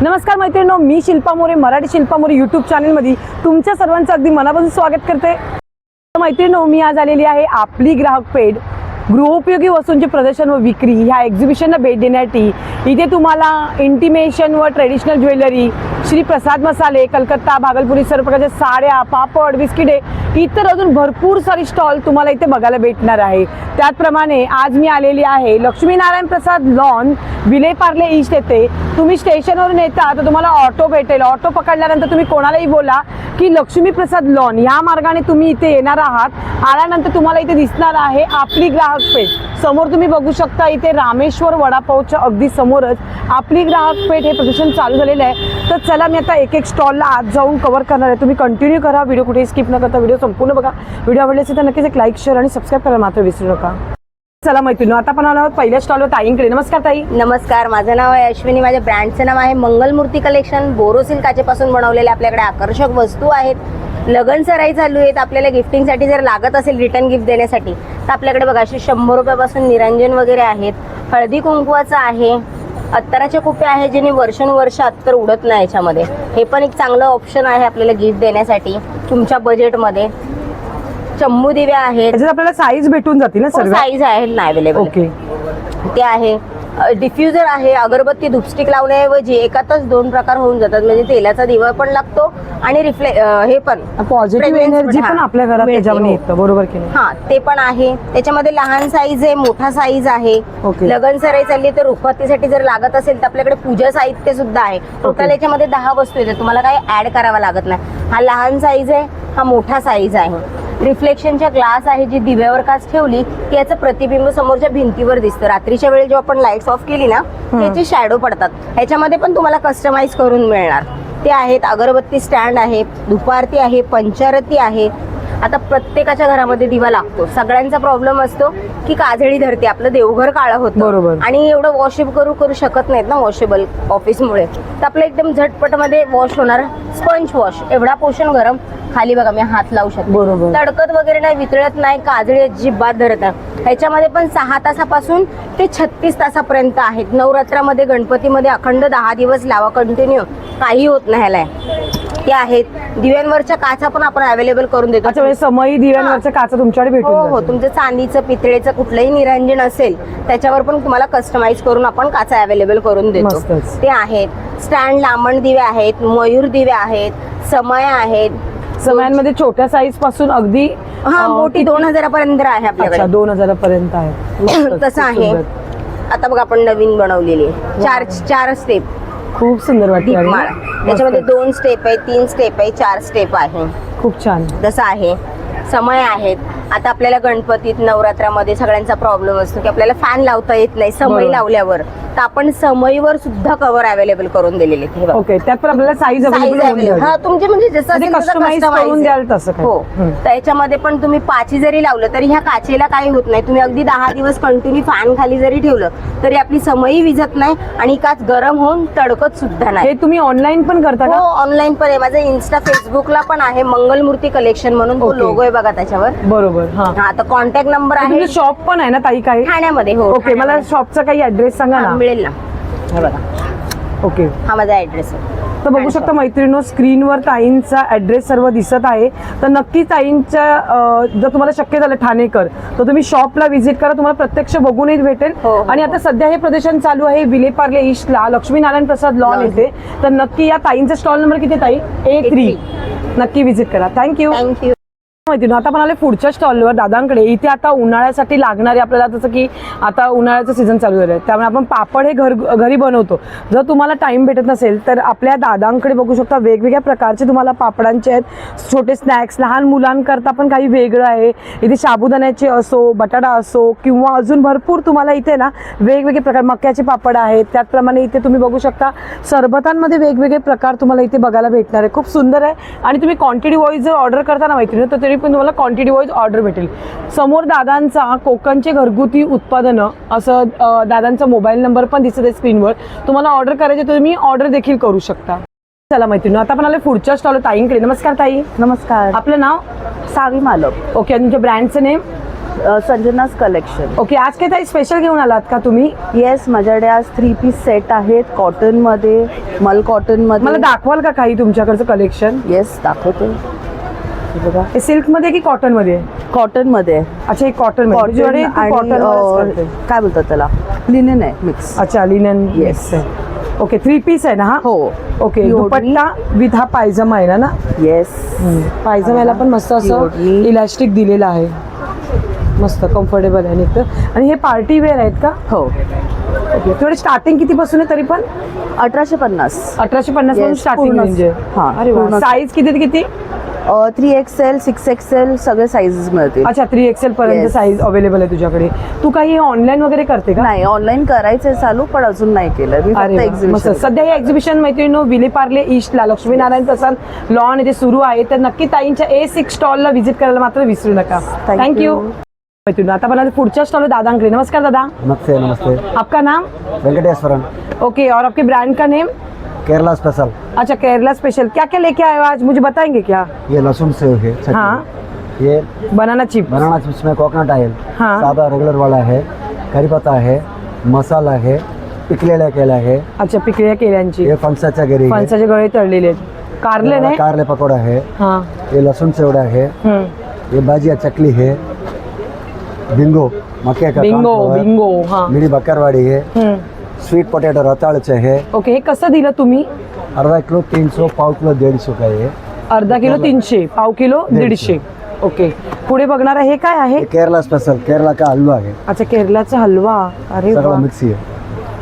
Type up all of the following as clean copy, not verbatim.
नमस्कार मैत्रिणींनो, मी शिल्पा मोरे, मराठी शिल्पा मोरे यूट्यूब चॅनलमध्ये तुमच्या सर्वांचं अगदी मनापासून स्वागत करते। मैत्रिणींनो, मी आज आलेली आहे आपली ग्राहक पेठ गृहोपयोगी वस्तूंचे प्रदर्शन व विक्री ह्या एक्झिबिशनला भेट देण्यासाठी। इथे तुम्हाला इंटिमेशन व ट्रेडिशनल ज्वेलरी, श्री प्रसाद मसाले, कलकत्ता, भागलपुरी सर्व प्रकारच्या साड्या, पापड, बिस्किटे, इतर अजून भरपूर सारी स्टॉल तुम्हाला इथे बघायला भेटणार आहे। त्याचप्रमाणे आज मी आलेली आहे लक्ष्मीनारायण प्रसाद लॉन, विले पार्ले ईस्ट येथे। तुम्ही स्टेशनवरून येता तर तुम्हाला ऑटो भेटेल। ऑटो पकडल्यानंतर तुम्ही कोणालाही बोला की लक्ष्मी प्रसाद लॉन ह्या मार्गाने तुम्ही इथे येणार आहात। आल्यानंतर तुम्हाला इथे दिसणार आहे आपली ग्राहक पेठ। समोर तुम्ही बघू शकता इथे रामेश्वर वडापावच्या अगदी समोरच आपली ग्राहक पेठ हे प्रदर्शन चालू झालेलं आहे। तर चला मी आता एक एक स्टॉलला आज जाऊन कव्हर करणार आहे। तुम्ही कंटिन्यू करा, व्हिडिओ कुठेही स्किप न करता व्हिडिओ संपूर्ण बघा। व्हिडिओ आवडले असेल तर नक्कीच एक लाईक, शेअर आणि सबस्क्राईब करायला मात्र विसरू नका। चला मैत्रिणी, आता आपण आलो आहोत पहिल्या स्टॉलवर ताईंकडे। नमस्कार ताई। नमस्कार, माझं नाव आहे अश्विनी, माझ्या ब्रँडचं नाव आहे मंगलमूर्ती कलेक्शन। बोरोसिल काचेपासून बनवलेले आपल्याकडे आकर्षक वस्तू आहेत। लगन सराई चालू आहेत, आपल्याला गिफ्टिंगसाठी जर लागत असेल रिटर्न गिफ्ट देण्यासाठी तर आपल्याकडे बघा असे 100 रुपयापासून निरंजन वगैरे आहेत। हळदी कुंकवाचं आहे, अत्तराचे कुपे आहे ज्याने वर्षानुवर्ष अत्तर उडत नाही याच्यामध्ये। हे पण एक चांगलं ऑप्शन आहे आपल्याला गिफ्ट देण्यासाठी तुमच्या बजेटमध्ये। चम्मू दिवे आहेत, त्याच्यात आपल्याला साईज भेटून जातील ना सर्व? साईज आहेत ना अवेलेबल। ओके, ते आहे। डिफ्युजर आहे, अगरबत्ती धूपस्टिक लावण्याऐवजी एकातच 2 प्रकार होऊन जातात, म्हणजे तेलाचा दिवा पण लागतो आणि हे पण पॉझिटिव्ह एनर्जी पण आपल्या घरात त्याच्यामध्ये येतं, बरोबर की नाही? हा, ते पण आहे। त्याच्यामध्ये लहान साईज आहे, मोठा साईज आहे। लगन सराई चालली तर रुखवतीसाठी जर लागत असेल तर आपल्याकडे पूजा साहित्य सुद्धा आहे। टोटल याच्यामध्ये 10 वस्तू येतात, तुम्हाला काही ऍड करावा लागत नाही। हा लहान साईज आहे, हा मोठा साईज आहे। रिफ्लेक्शनच्या ग्लास आहे, जी दिव्यावर काच ठेवली की याचं प्रतिबिंब समोरच्या भिंतीवर दिसतं। रात्रीच्या वेळी जेव्हा आपण लाईट्स ऑफ केली ना त्याचे शॅडो पडतात। ह्याच्यामध्ये पण तुम्हाला कस्टमाइज करून मिळणार ते आहेत। अगरबत्ती स्टँड आहे, धुपारती आहे, पंचारती आहे। आता प्रत्येकाच्या घरामध्ये दिवा लागतो। सगळ्यांचा प्रॉब्लेम असतो की काजळी धरते, आपलं देवघर काळं होतं, बरोबर, आणि एवढं वॉशअप करू शकत नाहीत ना वॉशेबल ऑफिसमुळे। तर आपलं एकदम झटपटमध्ये वॉश होणार स्पंज वॉश, एवढा पोषण गरम। खाली बघा मी हात लावू शकते, बरोबर, तडकत वगैरे नाही, वितळत नाही, काजळी अजिबात धरत नाही। ह्याच्यामध्ये पण 6 तासापासून ते 36 तासापर्यंत आहेत। नवरात्रामध्ये, गणपतीमध्ये अखंड 10 दिवस लावा कंटिन्यू, काही होत नाही ह्याला। ते आहेत। दिव्यांवरच्या काचा पण आपण अवेलेबल करून देतो। अच्छा, समयी दिव्यांवरच्या काचा तुमच्याकडे भेटून हो हो, तुमचं चांदीचं, पितळेचं कुठलंही निरंजन असेल त्याच्यावर पण तुम्हाला कस्टमाइज करून आपण काचा अवेलेबल करून देतो। ते आहेत। स्टँड लांबण दिवे आहेत, मयूर दिवे आहेत, समय आहेत। समयांमध्ये छोट्या साईज पासून अगदी मोठी 2000 पर्यंत आहे आपल्याकडे। 2000 पर्यंत आहे, तसं आहे। आता बघा आपण नवीन बनवलेली 4 स्टेप, खूप सुंदर वाटते। त्याच्यामध्ये 2 स्टेप आहे, 3 स्टेप आहे, 4 स्टेप आहे। खूप छान, तसं आहे। समय आहेत। आता आपल्याला गणपतीत, नवरात्रामध्ये सगळ्यांचा प्रॉब्लेम असतो की आपल्याला फॅन लावता येत नाही समय लावल्यावर, तर आपण समईवर सुद्धा कव्हर अवेलेबल करून दिलेले आहेत। ओके, त्यात पण आपल्याला साईज अवेलेबल, हा, तुमचे म्हणजे जसं कस्टमाइज करून द्याल तसं हो। तर याच्यामध्ये पण तुम्ही 5 जरी लावलं तरी ह्या काचेला काही होत नाही। तुम्ही अगदी 10 दिवस कंटिन्यू फॅन खाली जरी ठेवलं तरी आपली समई विझत नाही आणि काच गरम होऊन तडकत सुद्धा नाही। हे तुम्ही ऑनलाईन पण करता का? हो, ऑनलाईन पण आहे। माझं इन्स्टा, फेसबुकला पण आहे मंगलमूर्ती कलेक्शन म्हणून, तो लोगो आहे बघा त्याच्यावर, बरोबर। हा, आता कॉन्टॅक्ट नंबर आहे। शॉप पण आहे ना ताई काही ठाण्यामध्ये? हो। ओके, मला शॉपचा काही ऍड्रेस सांगा ना। मिळेल ना, हे बघा, ओके, हा माझा ऍड्रेस आहे। तर बघू शकता मैत्रिणींनो, स्क्रीनवर ताईंचा ऍड्रेस सर्व दिसत आहे। तर नक्की ताईंच्या जर तुम्हाला शक्य झालं ठाणेकर तर तुम्ही शॉपला व्हिजिट करा, तुम्हाला प्रत्यक्ष बघूनही भेटेल। आणि आता सध्या हे प्रदर्शन चालू आहे विले पार्ले ईस्टला, लक्ष्मीनारायण प्रसाद लॉन येथे। तर नक्की या ताईंचा स्टॉल नंबर किती ताई? A3, नक्की व्हिजिट करा। थँक्यू। माहिती ना, आता पण आले पुढच्या स्टॉलवर दादांकडे। इथे आता उन्हाळ्यासाठी लागणारे आपल्याला, जसं की आता उन्हाळ्याचं सीझन चालू झालं आहे त्यामुळे आपण पापड हे घरी बनवतो। जर तुम्हाला टाइम भेटत नसेल तर आपल्या दादांकडे बघू शकता वेगवेगळ्या प्रकारचे तुम्हाला पापडांचे आहेत। छोटे स्नॅक्स, लहान मुलांकरता पण काही वेगळं आहे। इथे साबुदाण्याचे असो, बटाटा असो, किंवा अजून भरपूर तुम्हाला इथे ना वेगवेगळे प्रकार, मक्याचे पापड आहेत। त्याचप्रमाणे इथे तुम्ही बघू शकता सरबतांमध्ये वेगवेगळे प्रकार तुम्हाला इथे बघायला भेटणार आहे। खूप सुंदर आहे। आणि तुम्ही क्वांटिटी वाईज जर ऑर्डर करता ना मैत्रिणी तर पण तुम्हाला क्वांटिटी वाईज ऑर्डर भेटेल। समोर दादांचा कोकणचे घरगुती उत्पादनं असं दादांचा मोबाईल नंबर पण दिसत आहे स्क्रीनवर। तुम्हाला ऑर्डर करायचे तर तुम्ही ऑर्डर देखील करू शकता। चला मैत्रिणी, आता आपण आले पुढच्या स्टॉल ताईंकडे। नमस्कार ताई। नमस्कार, आपलं नाव? सावी मालक। ओके, तुमच्या ब्रँडचं नेम? संजनास कलेक्शन. ओके, आज काय ताई स्पेशल घेऊन आलात का तुम्ही? येस, माझ्याकडे आज 3 पीस सेट आहेत कॉटन मध्ये, मल कॉटन मला मध्ये. दाखवाल का काही तुमच्याकडचं कलेक्शन? येस, दाखवते. हे बघा, हे सिल्क मध्ये की कॉटन मध्ये? कॉटन मध्ये. अच्छा, हे कॉटन मध्ये. कॉटन तुझ्याकडे तू cotton वरच आणि करते. काय बोलतात त्याला, लिनन आहे मिक्स. अच्छा, लिनन. Yes. ओके, 3 पीस आहे ना हा? हो. ओके, Pure दुपट्टा विथ हा पायजमा आहे ना? येस. पायजमाला पण मस्त असं Purely. इलास्टिक दिलेलं आहे, मस्त कम्फर्टेबल आहे नुकतं. आणि हे पार्टी वेअर आहेत का? हो. ओके, थोडे स्टार्टिंग किती पासून आहे तरी पण? 1850. 1850 पासून Yes, स्टार्टिंग पूर्ण. रेंज आहे. हां, अरे वा, पूर्ण. साईज किती ते किती? 3XL, 6XL सगळे साईजेस मिळतील. अच्छा, 3XL पर्यंत Yes. साईज अवेलेबल आहे तुझ्याकडे. तू काही ऑनलाईन वगैरे करते का? नाही, ऑनलाईन करायचंय चालू, पण अजून नाही केलं मी. अरे फक्त वा, मस्त. एक्झिबिशन. सध्या हे एक्झिबिशन मैत्रिणींनो विलेपार्ले ईस्टला लक्ष्मीनारायण प्रसाद लॉन येथे सुरू आहे, तर नक्की ताईंच्या A6 स्टॉलला व्हिजिट करायला मात्र विसरू नका. Thank thank you you. मैत्रिणी. आता मला पुढच्या स्टॉल दादांकडे. नमस्कार दादा, नमस्ते. नमस्ते. आपका नाम? वेंकटेश्वरन, ओके, और आपके ब्रांड का नेम? केरला स्पेशल. अच्छा, केरला स्पेशल. क्या क्या लेके आए हो आज, मुझे बताएंगे क्या? ये लहसुन सेव है चटनी। हाँ, ये बनाना चिप. बनाना चिप्स में कोकोनट ऑयल, हाँ. सादा रेगुलर वाला है, करी पत्ता है, मसाला है, पिकलेला केला है, अच्छा, पिकळ्या केळ्यांची, ये फणसाच्या गरी है, फणसाचे गळे तळलेले आहेत. कारले नाही? कारले पकोड़ा है, हाँ. ये लहसुन सेवड़ा है, ये बाजिया चकली है, बिंगो मक्के का बिंगो. cornflower, बिंगो, हाँ. मिडी बकरवाड़ी है, स्वीट पोटैटो रताळचे है. ओके, हे कसं दिलं तुम्ही? अर्धा किलो 300, पाव किलो 150 का है. अर्धा किलो 300, पाव किलो 150. ओके, पुढे बघणार हे काय आहे? ये केरला स्पेशल, केरला का हलवा है, अच्छा, केरलाचा हलवा. अरे सगळा वा, मिक्सी है.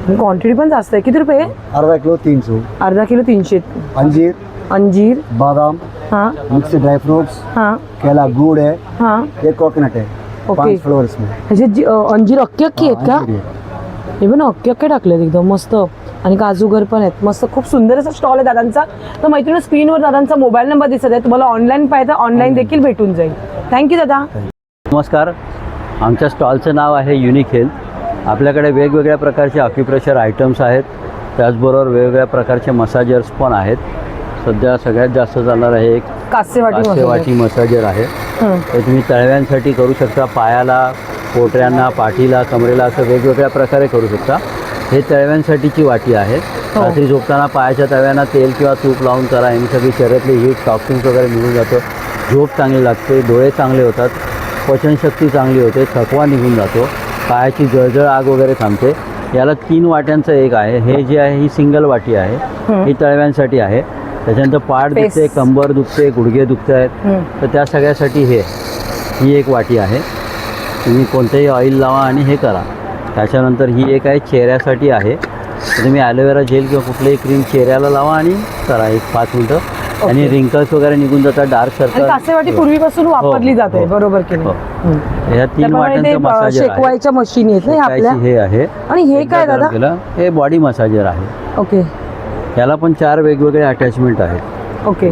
क्वांटिटी पण जास्त आहे. किती रुपये? अर्धा किलो 300. अर्धा किलो 300. अंजीर, अंजीर. बादाम, हाँ मिक्सी ड्राई फ्रूट्स, हाँ केला, गुड़ है, हाँ. ये कोकोनट है. ओके. 5 फ्लोर्स में. ह्याचे अंजीर अक्की अक्की आहेत का? अंजीर है. हे पण अक्की अक्के टाकलेत एकदम मस्त. आणि काजूगर पण आहेत मस्त. खूप सुंदर असा स्टॉल आहे दादांचा. तर मैत्रिणी, स्क्रीनवर दादांचा मोबाईल नंबर दिसत आहे, तुम्हाला ऑनलाईन पाहिजे ऑनलाईन देखील भेटून जाईल. थँक्यू दादा. नमस्कार. आमच्या स्टॉलचं नाव आहे युनिक हेल्थ. आपल्याकडे वेगवेगळ्या प्रकारचे अक्युप्रेशर आयटम्स आहेत, त्याचबरोबर वेगवेगळ्या प्रकारचे मसाजर्स पण आहेत. सध्या सगळ्यात जास्त चालणार आहे एक कासेवाटी मसाजर आहे. ते तुम्ही तळव्यांसाठी करू शकता, पायाला, पोटऱ्यांना, पाठीला, कमरेला असं वेगवेगळ्या प्रकारे करू शकता. हे तळव्यांसाठीची वाटी आहे. रात्री झोपताना पायाच्या तळव्यांना तेल किंवा तूप लावून करा, यांनी सगळी शरीरातली हीट टॉक्सिन्स वगैरे निघून जातं, झोप चांगली लागते, डोळे चांगले होतात, पचनशक्ती चांगली होते, थकवा निघून जातो, पायाची जळजळ आग वगैरे थांबते. याला 3 वाट्यांचं एक आहे. हे जे आहे ही सिंगल वाटी आहे, ही तळव्यांसाठी आहे. त्याच्यानंतर पाठ दुखते, कंबर दुखते, गुडघे दुखत आहेत, तर त्या सगळ्यासाठी ही एक वाटी आहे. तुम्ही कोणतेही ऑइल लावा आणि हे करा. त्याच्यानंतर ही एक आहे चेहऱ्यासाठी आहे. तर तुम्ही ॲलोवेरा जेल किंवा कुठलीही क्रीम चेहऱ्याला लावा आणि करा एक 5 मिनटं, आणि रिंकल्स वगैरे निघून जातात, डार्क सर्कल. कासेवाटी पूर्वीपासून वापरली जाते, बरोबर की नाही? ह्या 3 वाट्यांचं मसाजर आहे. शेकवायच्या मशीन आहेत ना आपल्या. हे आहे. आणि हे काय दादा? हे बॉडी मसाजर आहे. ओके. याला पण 4 वेगवेगळे अटॅचमेंट आहेत. ओके.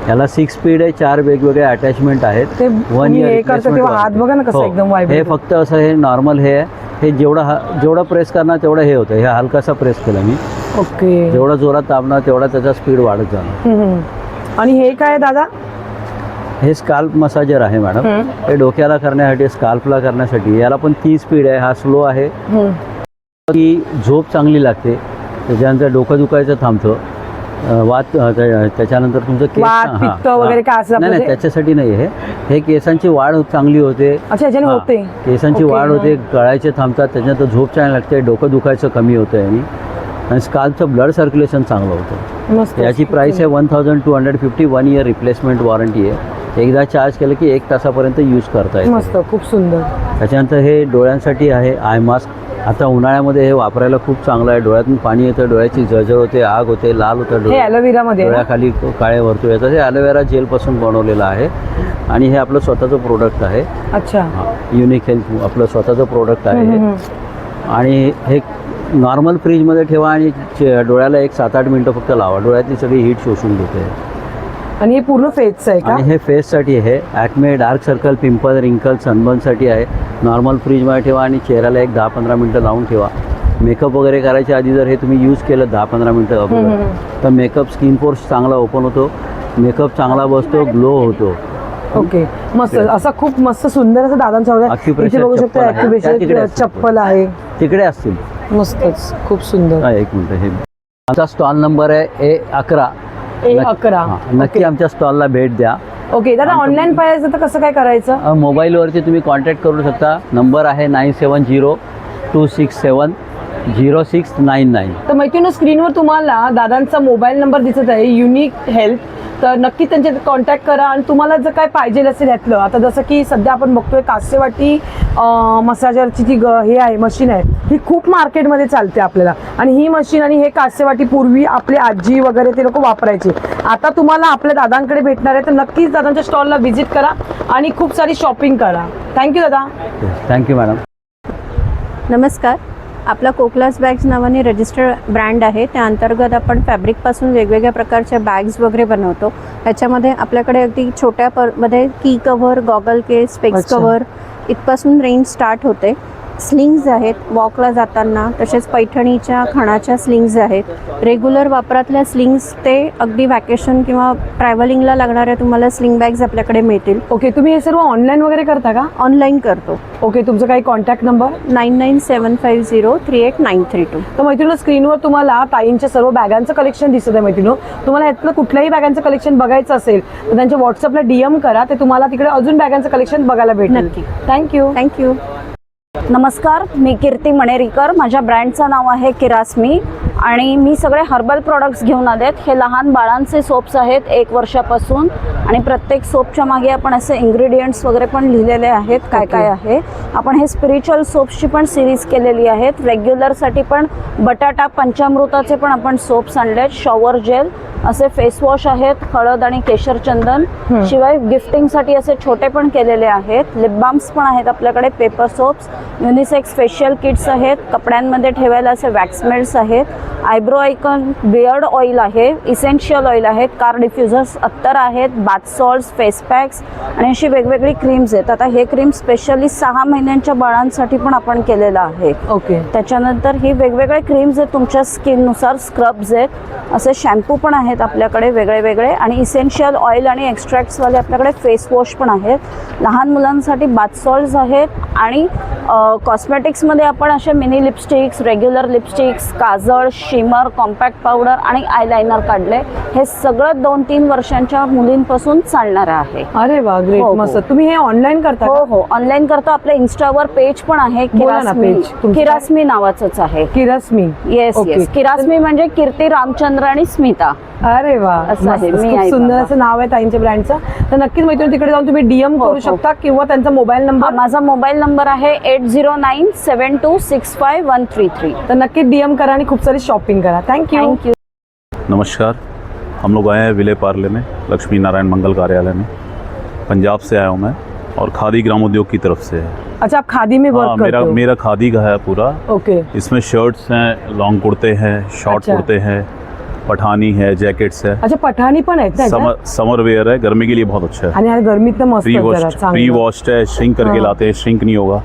याला 6 स्पीड आहे, 4 वेगवेगळे अटॅचमेंट आहेत. ते 1 तुम्ही year हे करता replacement तेव्हा warranty. हात बघा ना कसं हो. एकदम हे वायब्रेट. फक्त असं हे नॉर्मल हे आहे. हे जेवढं प्रेस करणार तेवढं हे होतं. हे हलकासा प्रेस केला मी, ओके. जेवढा जोरात दाबणार तेवढा त्याचा स्पीड वाढत जाणार. आणि हे काय दादा? हे स्काल्प मसाजर आहे मॅडम. हे डोक्याला करण्यासाठी, स्काल्पला करण्यासाठी. याला पण 3 स्पीड आहे. हा स्लो आहे. की झोप चांगली लागते, त्याच्यानंतर डोकं दुखायचं थांबतं, त्याच्यानंतर तुमचं केस वात, पित्त वगैरे काय असलं नाही आपलं ते? त्याच्यासाठी नाही. हे केसांची वाढ चांगली होते. अच्छा, याच्याने हां, होते. केसांची ओके, वाढ होते, गळायचे थांबतात, त्याच्यानंतर झोप चांगली लागते, डोकं दुखायचं कमी होतं आणि स्काल्पचं ब्लड सर्क्युलेशन चांगलं होतं. मस्त. याची प्राईस आहे 1250. 1 year रिप्लेसमेंट वॉरंटी आहे. एकदा चार्ज केलं की 1 तासापर्यंत यूज करता येतं. मस्त, खूप सुंदर. त्याच्यानंतर हे डोळ्यांसाठी आहे आय मास्क. आता उन्हाळ्यामध्ये हे वापरायला खूप चांगलं आहे. डोळ्यातून पाणी येतं, डोळ्याची जळजळ होते, आग होते, लाल होतं, हे ॲलोवेरा मध्ये आहे ना? डोळ्याखाली काळे वर्तुळ येतात. हे ॲलोवेरा जेलपासून बनवलेलं आहे आणि हे आपलं स्वतःचं प्रोडक्ट आहे. अच्छा. युनिक हेल्थ आपलं स्वतःचं प्रोडक्ट आहे. आणि हे नॉर्मल फ्रीजमध्ये ठेवा आणि डोळ्याला 7-8 मिनटं फक्त लावा. डोळ्यातली सगळी हीट शोषून घेते. आणि हे पूर्ण फेसचं आहे का? आणि हे फेससाठी आहे. ॲक्मे, डार्क सर्कल, पिंपल, रिंकल, सनबर्नसाठी आहे. नॉर्मल फ्रीजमध्ये ठेवा आणि चेहऱ्याला 10-15 मिनटं लावून ठेवा. मेकअप वगैरे करायच्या आधी जर हे तुम्ही यूज केलं 10-15 मिनटं अगोदर, तर मेकअप स्किन पोर्स चांगला ओपन होतो, मेकअप चांगला बसतो, ग्लो होतो. ओके, मस्त असा खूप मस्त सुंदर असं दादांचा वगैरे Acupressure इथे बघू शकता. चप्पल आहे. त्या तिकडे ॲक्युप्रेशर असतील. चप्पल आहे, तिकडे असतील. मस्तच खूप सुंदर. हा, एक मिनिट. हे आमचा स्टॉल नंबर आहे A11. A11. नक्की आमच्या स्टॉलला भेट द्या. ओके दादा, ऑनलाईन पाहायचं तर कसं काय करायचं? मोबाईलवरती तुम्ही कॉन्टॅक्ट करू शकता. नंबर आहे 9702670699. तर मैत्रिणी, स्क्रीनवर तुम्हाला दादांचा मोबाईल नंबर दिसत आहे, युनिक हेल्थ. तर नक्की त्यांचे कॉन्टॅक्ट करा आणि तुम्हाला जर काय पाहिजे असेल यातलं, आता जसं की सध्या आपण बघतोय कासेवाटी मसाजरची जी हे आहे मशीन आहे, ही खूप मार्केटमध्ये चालते आपल्याला. आणि ही मशीन आणि हे कासेवाटी पूर्वी आपले आजी वगैरे ते लोक वापरायचे. आता तुम्हाला आपल्या दादांकडे भेटणार आहे, तर नक्कीच दादांच्या स्टॉलला व्हिजिट करा आणि खूप सारी शॉपिंग करा. थँक्यू दादा. Thank you madam. नमस्कार. आपला कोकलास बॅग्स नावाने रजिस्टर्ड ब्रँड आहे. त्या अंतर्गत आपण फॅब्रिकपासून वेगवेगळ्या प्रकारच्या बॅग्स वगैरे बनवतो. ह्याच्यामध्ये आपल्याकडे अगदी छोट्या मध्ये की कव्हर, गॉगल केस, स्पेक्स अच्छा. कव्हर इथपासून रेंज स्टार्ट होते. स्लिंग्ज आहेत वॉकला जाताना, तसेच पैठणीच्या खणाच्या स्लिंग्ज आहेत. रेग्युलर वापरातल्या स्लिंग्स ते अगदी वॅकेशन किंवा ट्रॅव्हलिंगला लागणाऱ्या तुम्हाला स्लिंग बॅग्स आपल्याकडे मिळतील. ओके, तुम्ही हे सर्व ऑनलाईन वगैरे करता का? ऑनलाईन करतो. ओके, तुमचं काही कॉन्टॅक्ट नंबर? 9975038932. तर मैत्रिणी, स्क्रीनवर तुम्हाला ताईंच्या सर्व बॅगांचं कलेक्शन दिसत आहे. मैत्रिणी, तुम्हाला यातलं कुठल्याही बॅगांचं कलेक्शन बघायचं असेल तर त्यांच्या व्हॉट्सअपला DM करा, ते तुम्हाला तिकडे अजून बॅगांचं कलेक्शन बघायला भेटेल. नक्की. थँक्यू. थँक्यू. नमस्कार, मी कीर्ती मणेरीकर. माझ्या ब्रँडचं नाव आहे किरास्मी आणि मी सगळे हर्बल प्रॉडक्ट्स घेऊन आलेत. हे लहान बाळांचे सोप्स आहेत 1 वर्षापासून आणि प्रत्येक सोपच्या मागे आपण असे इन्ग्रेडियंट्स वगैरे पण लिहिलेले आहेत काय काय आहे. आपण हे स्पिरिच्युअल सोप्सची पण सिरीज केलेली आहेत. रेग्युलरसाठी पण बटाटा पंचामृताचे पण आपण सोप्स आणलेत. शॉवर जेल असे फेस वॉश आहेत, हळद आणि केशर चंदन. शिवाय गिफ्टिंगसाठी असे छोटे पण केलेले आहेत. लिप बाम्स पण आहेत आपल्याकडे, paper soaps, unisex facial kits आहेत, कपड्यांमध्ये ठेवायला असे वॅक्स मेल्ट्स आहेत, आयब्रो आयकॉन बियर्ड ऑइल आहे, इसेन्शियल ऑइल आहेत, कार डिफ्युजर्स अत्तर आहेत, बाथ सॉल्ट्स, फेस पॅक्स आणि अशी वेगवेगळी क्रीम्स आहेत. आता हे क्रीम स्पेशली 6 महिन्यांच्या बाळांसाठी पण आपण केलेलं आहे. ओके, त्याच्यानंतर ही वेगवेगळे क्रीम्स आहेत तुमच्या स्किननुसार, स्क्रब्स आहेत, असे शॅम्पू पण आहेत आपल्याकडे वेगळे वेगळे आणि इसेन्शियल ऑइल आणि एक्स्ट्रॅक्ट्सवाले आपल्याकडे फेस वॉश पण आहेत. लहान मुलांसाठी बाथ सॉल्ट्स आहेत आणि कॉस्मेटिक्समध्ये आपण असे मिनी लिपस्टिक्स, रेग्युलर लिपस्टिक्स, काजळ, शिमर, कॉम्पॅक्ट पावडर आणि आयलायनर काढले. हे सगळं 2-3 वर्षांच्या मुलींपासून चालणारं आहे. अरे वा, ग्रेट, हो, मस्त. हो. तुम्ही हे ऑनलाईन करता हो का? हो, ऑनलाईन करतो. आपल्या इन्स्टावर पेज पण आहे, बोला ना किरास्मी. page तुमचं. किरास्मी नावाचंच आहे. Kirasmi. Yes okay. Yes, Kirasmi म्हणजे कीर्ती, रामचंद्र आणि स्मिता. अरे वा, असं आहे. मस्त. मी खूप आहे सुंदर बाबा. असं नाव आहे ताईंच्या ब्रँडचं. तर नक्कीच मैत्रिणी, तिकडे जाऊन तुम्ही DM हो, करू हो. शकता किंवा त्यांचा मोबाईल नंबर. माझा मोबाईल नंबर आहे 8097265133. तर नक्की DM करा आणि खूप सारी शॉपिंग करा. थँक्यू. थँक्यू. नमस्कार, हम लोग आए हैं विले पार्ले में, लक्ष्मी नारायण मंगल कार्यालय में। पंजाब से आया हूँ मैं और खादी ग्रामोद्योग की तरफ से है। अच्छा, आप खादी में हाँ, वर्क करते हो? मेरा खादी का है पूरा। ओके. इसमें शर्ट्स हैं, लॉन्ग कुर्ते हैं, शॉर्ट अच्छा। कुर्ते हैं, पठानी है, जैकेट्स है, अच्छा, पठाणी पण आहेत ना याच्यात? समर वेयर है, गर्मी के लिए बहुत अच्छा है। आणि आज गर्मीत तर मस्त प्री जरा वॉश्ड चांगलं. है, श्रिंक करके हाँ। लाते हैं, श्रिंक नहीं होगा,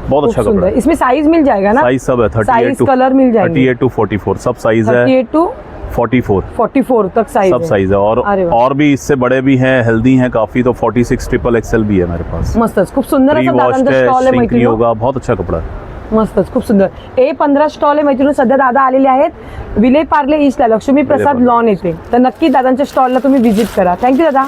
बहुत खूप अच्छा कपड़ा सुंदर. है। इसमें साइज मिल जाएगा ना? साइज सब है, 38 साइज टू कलर मिल जाएंगे? 38 टू 44 सब साइज है, 38 to 44 तक साइज सब साइज है। अरे वाह. और भी इससे बड़े भी हैं, हेल्दी हैं काफी, तो 46 ट्रिपल XL भी है मेरे पास। मस्तच, खूप सुंदर प्री असं वॉश्ड दादांचं है, स्टॉल आहे श्रिंक नहीं मैत्रिणी. होगा, बहुत अच्छा कपड़ा है। मस्तच, खूप सुंदर. A15 स्टॉल आहे मैत्रिणी. सध्या दादा आलेले आहेत विले पार्ले ईस्टला, लक्ष्मी प्रसाद पार्ले. लॉन येते. तर नक्की दादांच्या स्टॉलला तुम्ही विजिट करा. थँक्यू दादा.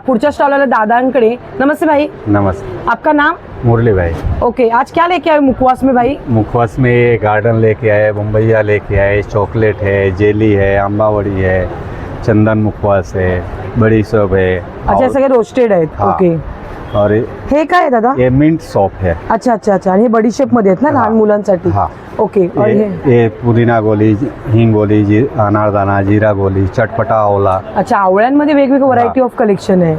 पुढच्या स्टॉलला दादांकडे. नमस्ते भाई, नमस्ते, आपका नाम? मुरली भाई। ओके, आज क्या लेके आए मुखवास में भाई? मुखवास में गार्डन लेके आए, बम्बैया लेके आए, चॉकलेट है, जेली है, आंबावड़ी है, चंदन मुखवास है, बड़ी सब है। अच्छा, और- सगळे रोस्टेड आहेत. हाँ. ओके, और हे काय आहे दादा? ये मिंट सॉप है। अच्छा अच्छा अच्छा. आणि हे बडीशेप मध्ये आहेत ना लहान हाँ. मुलांसाठी? हाँ. ओके. और हे ये पुदीना गोली, हींग गोली, अनारदाना, जीरा गोली, चटपटा आंवला, अच्छा, आवळ्यांमध्ये वेगवेगळं व्हरायटी ऑफ कलेक्शन आहे.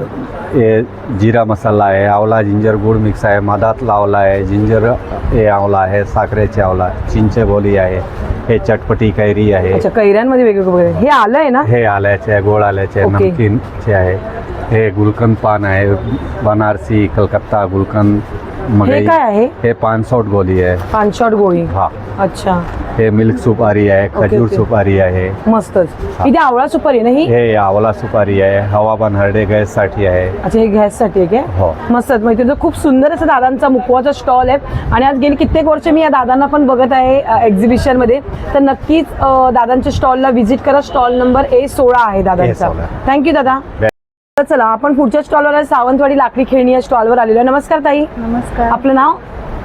ये जीरा मसाला है, आंवला जिंजर गुड़ मिक्स है, मधातला आंवला है, जिंजर ये आंवला है, साखरेचे आंवला, चिंचे गोली आहे, हे चटपटी कैरी आहे, अच्छा, कैऱ्यांमध्ये वेगवेगळं वगैरे. हे आलंय ना? हे आल्याचे आहे, गोड आल्याचे आहे, ओके. नमकीनचे आहे, हे गुलकंद पान आहे, बनारसी, कलकत्ता गुलकंद, हे काय आहे? हे पानसौट गोली आहे. पानशॉट गोळी. हा. अच्छा. हे मिल्क सुपारी आहे, खजूर ओके. सुपारी आहे. मस्तच. इथे आवळा सुपारी ना ही? हे आवला सुपारी आहे, हवामान हरडे गॅस साठी आहे. अच्छा, हे गॅस साठी आहे काय? हो. मस्तच. माहिती तर खूप सुंदर असं दादांचा मुकवाचा स्टॉल आहे आणि आज गेली कित्येक वर्ष मी या दादांना पण बघत आहे एक्झिबिशन मध्ये. तर नक्कीच दादांच्या स्टॉलला व्हिजिट करा. स्टॉल नंबर A16 आहे दादांचा. A16. थँक्यू दादा. तर चला आपण पुढच्या स्टॉलवर आहे. सावंतवाडी लाकडी खेळणी या स्टॉलवर आलेलो आहे. नमस्कार ताई. नमस्कार. आपलं नाव?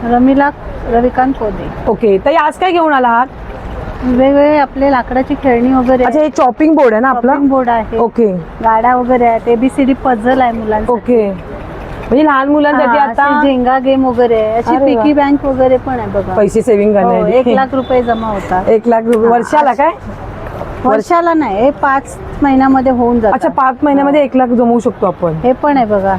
रमिला रविकांत कोदे. ओके ताई, आज काय घेऊन आला आहात? वेगवेगळे आपले लाकडाची खेळणी वगैरे. अच्छा, हे चॉपिंग बोर्ड आहे ना आपला? बोर्ड आहे. ओके. गाड्या वगैरे आहेत. ABCD पझल आहे मुलांसाठी. ओके. म्हणजे लहान मुलांसाठी आता झेंगा गेम वगैरे आहे. अशी अरे वा. पिकी बँक वगैरे पण आहे बघा. पैसे सेव्हिंग हो, करण्यासाठी 1 लाख रुपये जमा होतात. 1 लाख रुपये वर्षाला काय? वर्षाला नाही, हे 5 महिन्यामध्ये होऊन जातं. अच्छा, 5 महिन्यामध्ये 1 लाख जमवू शकतो आपण. हे पण आहे बघा.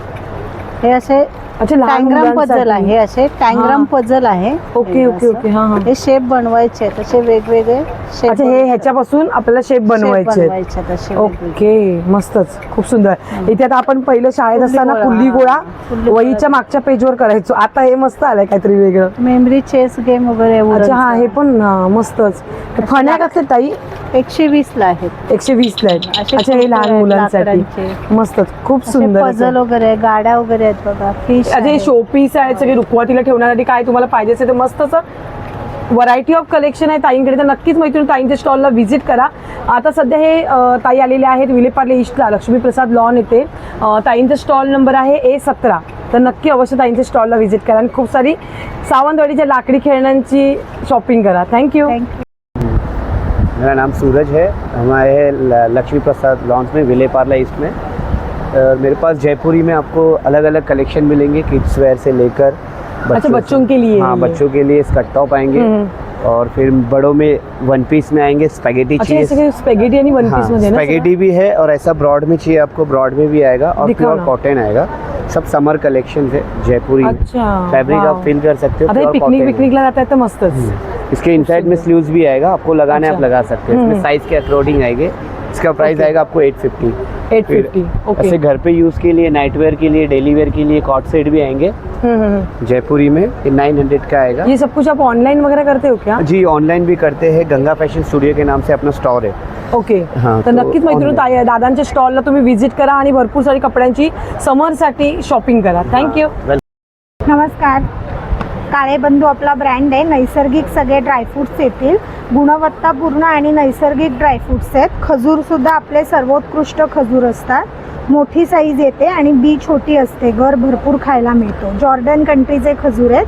हे असे अच्छा, लहान टँग्राम मुलांसाठी. पझल आहे. असे टँग्राम हा. पझल आहे. ओके हे ओके असं. ओके. हा हा. हे शेप बनवायचे आहेत, असे वेगवेगळे शेप. अच्छा, हे ह्याच्यापासून आपल्याला शेप बनवायचे आहेत. बनवायचे असे वेगवेगळे. ओके, मस्तच. खूप सुंदर. इथे आता आपण पहिलं शाळेत असताना फुल्ली गोळा. फुल्ली गोळा वहीच्या मागच्या पेजवर करायचो. आता हे मस्त आलंय काहीतरी वेगळं. मेमरी चेस गेम वगैरे. अच्छा, हा, हे पण मस्तच. फण्या कसले ताई? 120 ला आहेत. 120 ला आहेत. असे अच्छा, हे लहान आहेत मुलांसाठी. लाकडांचे. मस्तच. खूप सुंदर पझल असं. वगैरे, गाड्या वगैरे आहेत बघा. फिश अच्छा, हे शोपीस आहेत सगळे रुखवातीला ठेवण्यासाठी. काय तुम्हाला पाहिजे असेल तर मस्त असं व्हरायटी ऑफ कलेक्शन आहे ताईंकडे. तर नक्कीच मैत्रिणी ताईंच्या स्टॉलला व्हिजिट करा. आता सध्या हे ताई आलेले आहेत विलेपार्ले ईस्टला, लक्ष्मीप्रसाद लॉन येथे. ताईंचा स्टॉल नंबर आहे A17. तर नक्की अवश्य ताईंच्या स्टॉलला व्हिजिट करा आणि खूप सारी सावंतवाडीच्या लाकडी खेळण्यांची शॉपिंग करा. थँक्यू. मेरा नाम सूरज है. हम आए हैं लक्ष्मी प्रसाद लॉन्च में, विलेपार्ला ईस्ट में. मेरे पास जयपुरी में आपको अलग अलग कलेक्शन मिलेंगे, किड्स वेयर से लेकर अच्छा, बच्चों के लिए? हाँ, बच्चों के लिए स्कर्ट टॉप आएंगे. और फिर बड़ों में 1 पीस में आएंगे. स्पैगेटी अच्छा, चाहिए? स्पेगेटी आणि 1 पीस मध्ये ना? स्पैगेटी भी है और ऐसा ब्रॉड में चाहिए आपको, ब्रॉड में भी आएगा. और दिखाओ प्योर ना. कॉटन आएगा. सब समर कलेक्शन है जयपुरी. अच्छा, फैब्रिक वाव. आप फील कर सकते हो. आता pure पिकनिक cotton है. पिकनिकला जाता है तो मस्तच. इसके इनसाइड में स्लीव्स भी आएगा, आपको लगाने आप अच्छा. लगा सकते हैं. इसमें साइज के अकॉर्डिंग आएंगे. इसका प्राइस आएगा आपको 850. 850. ओके. ऐसे घर पे यूज के लिए, नाइट वेयर के लिए, डेली वेयर के लिए कॉट सेट भी आएंगे जयपुरी में. ये 900 का आएगा. ये सब कुछ आप ऑनलाइन वगैरह करते हो क्या? जी, ऑनलाइन भी करते हैं. गंगा फैशन स्टूडियो के नाम से अपना स्टोर है. ओके. हाँ, तर तो नक्कीच मैत्रिणी online. दादांच्या स्टॉलला तुम्ही व्हिजिट करा आणि भरपूर सारी कपड्यांची समरसाठी शॉपिंग करा. थँक्यू. नमस्कार. काळेबंधू आपला ब्रँड आहे. नैसर्गिक सगळे ड्रायफ्रुट्स येतील. गुणवत्तापूर्ण आणि नैसर्गिक ड्रायफ्रुट्स आहेत. खजूर सुद्धा आपले सर्वोत्कृष्ट खजूर असतात. मोठी साईज येते आणि बी छोटी असते. घर भरपूर खायला मिळतो. जॉर्डन कंट्रीचे खजूर आहेत.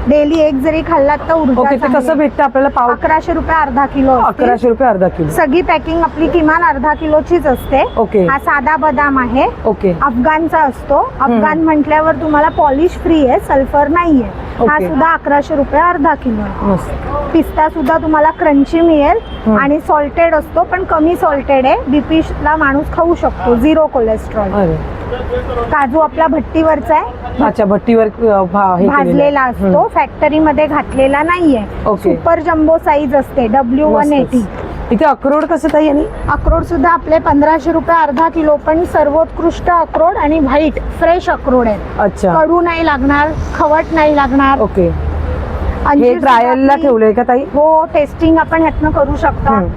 डेली एक जरी खाल्लात तर ऊर्जा ओके. ते कसं चांगली. भेटतं आपल्याला? पाव 1100 रुपये अर्धा किलो असतील. 1100 रुपये अर्धा किलो. सगळी पॅकिंग आपली किमान अर्धा किलोचीच असते. ओके. हा साधा बदाम आहे. ओके. अफगाणचा असतो. अफगाण म्हटल्यावर तुम्हाला पॉलिश फ्री आहे, सल्फर नाहीये. हा ओके. सुद्धा 1100 रुपये अर्धा किलो आहे. मस्त. पिस्ता सुद्धा तुम्हाला क्रंची मिळेल आणि सॉल्टेड असतो, पण कमी सॉल्टेड आहे. बीपी ला माणूस खाऊ शकतो. 0 कोलेस्ट्रॉल. अरे, काजू आपला भट्टीवरचा आहे. अच्छा, भट्टीवर हे केलेलं आहे. भाजलेला असतो. फॅक्टरीमध्ये घातलेला नाहीये. ओके. सुपर जम्बो साईज असते. W180. मस्तच. इथे अक्रोड कसं ताई? आणि अक्रोड सुद्धा आपले 1500 रुपये अर्धा किलो, पण सर्वोत्कृष्ट अक्रोड आणि व्हाईट फ्रेश अक्रोड आहेत. अच्छा. कडू नाही लागणार, खवट नाही लागणार. ओके. हे अंजीर सुद्धा ट्रायलला आपली- ठेवलंय का ताई? हो, टेस्टिंग आपण ह्यातनं करू शकता.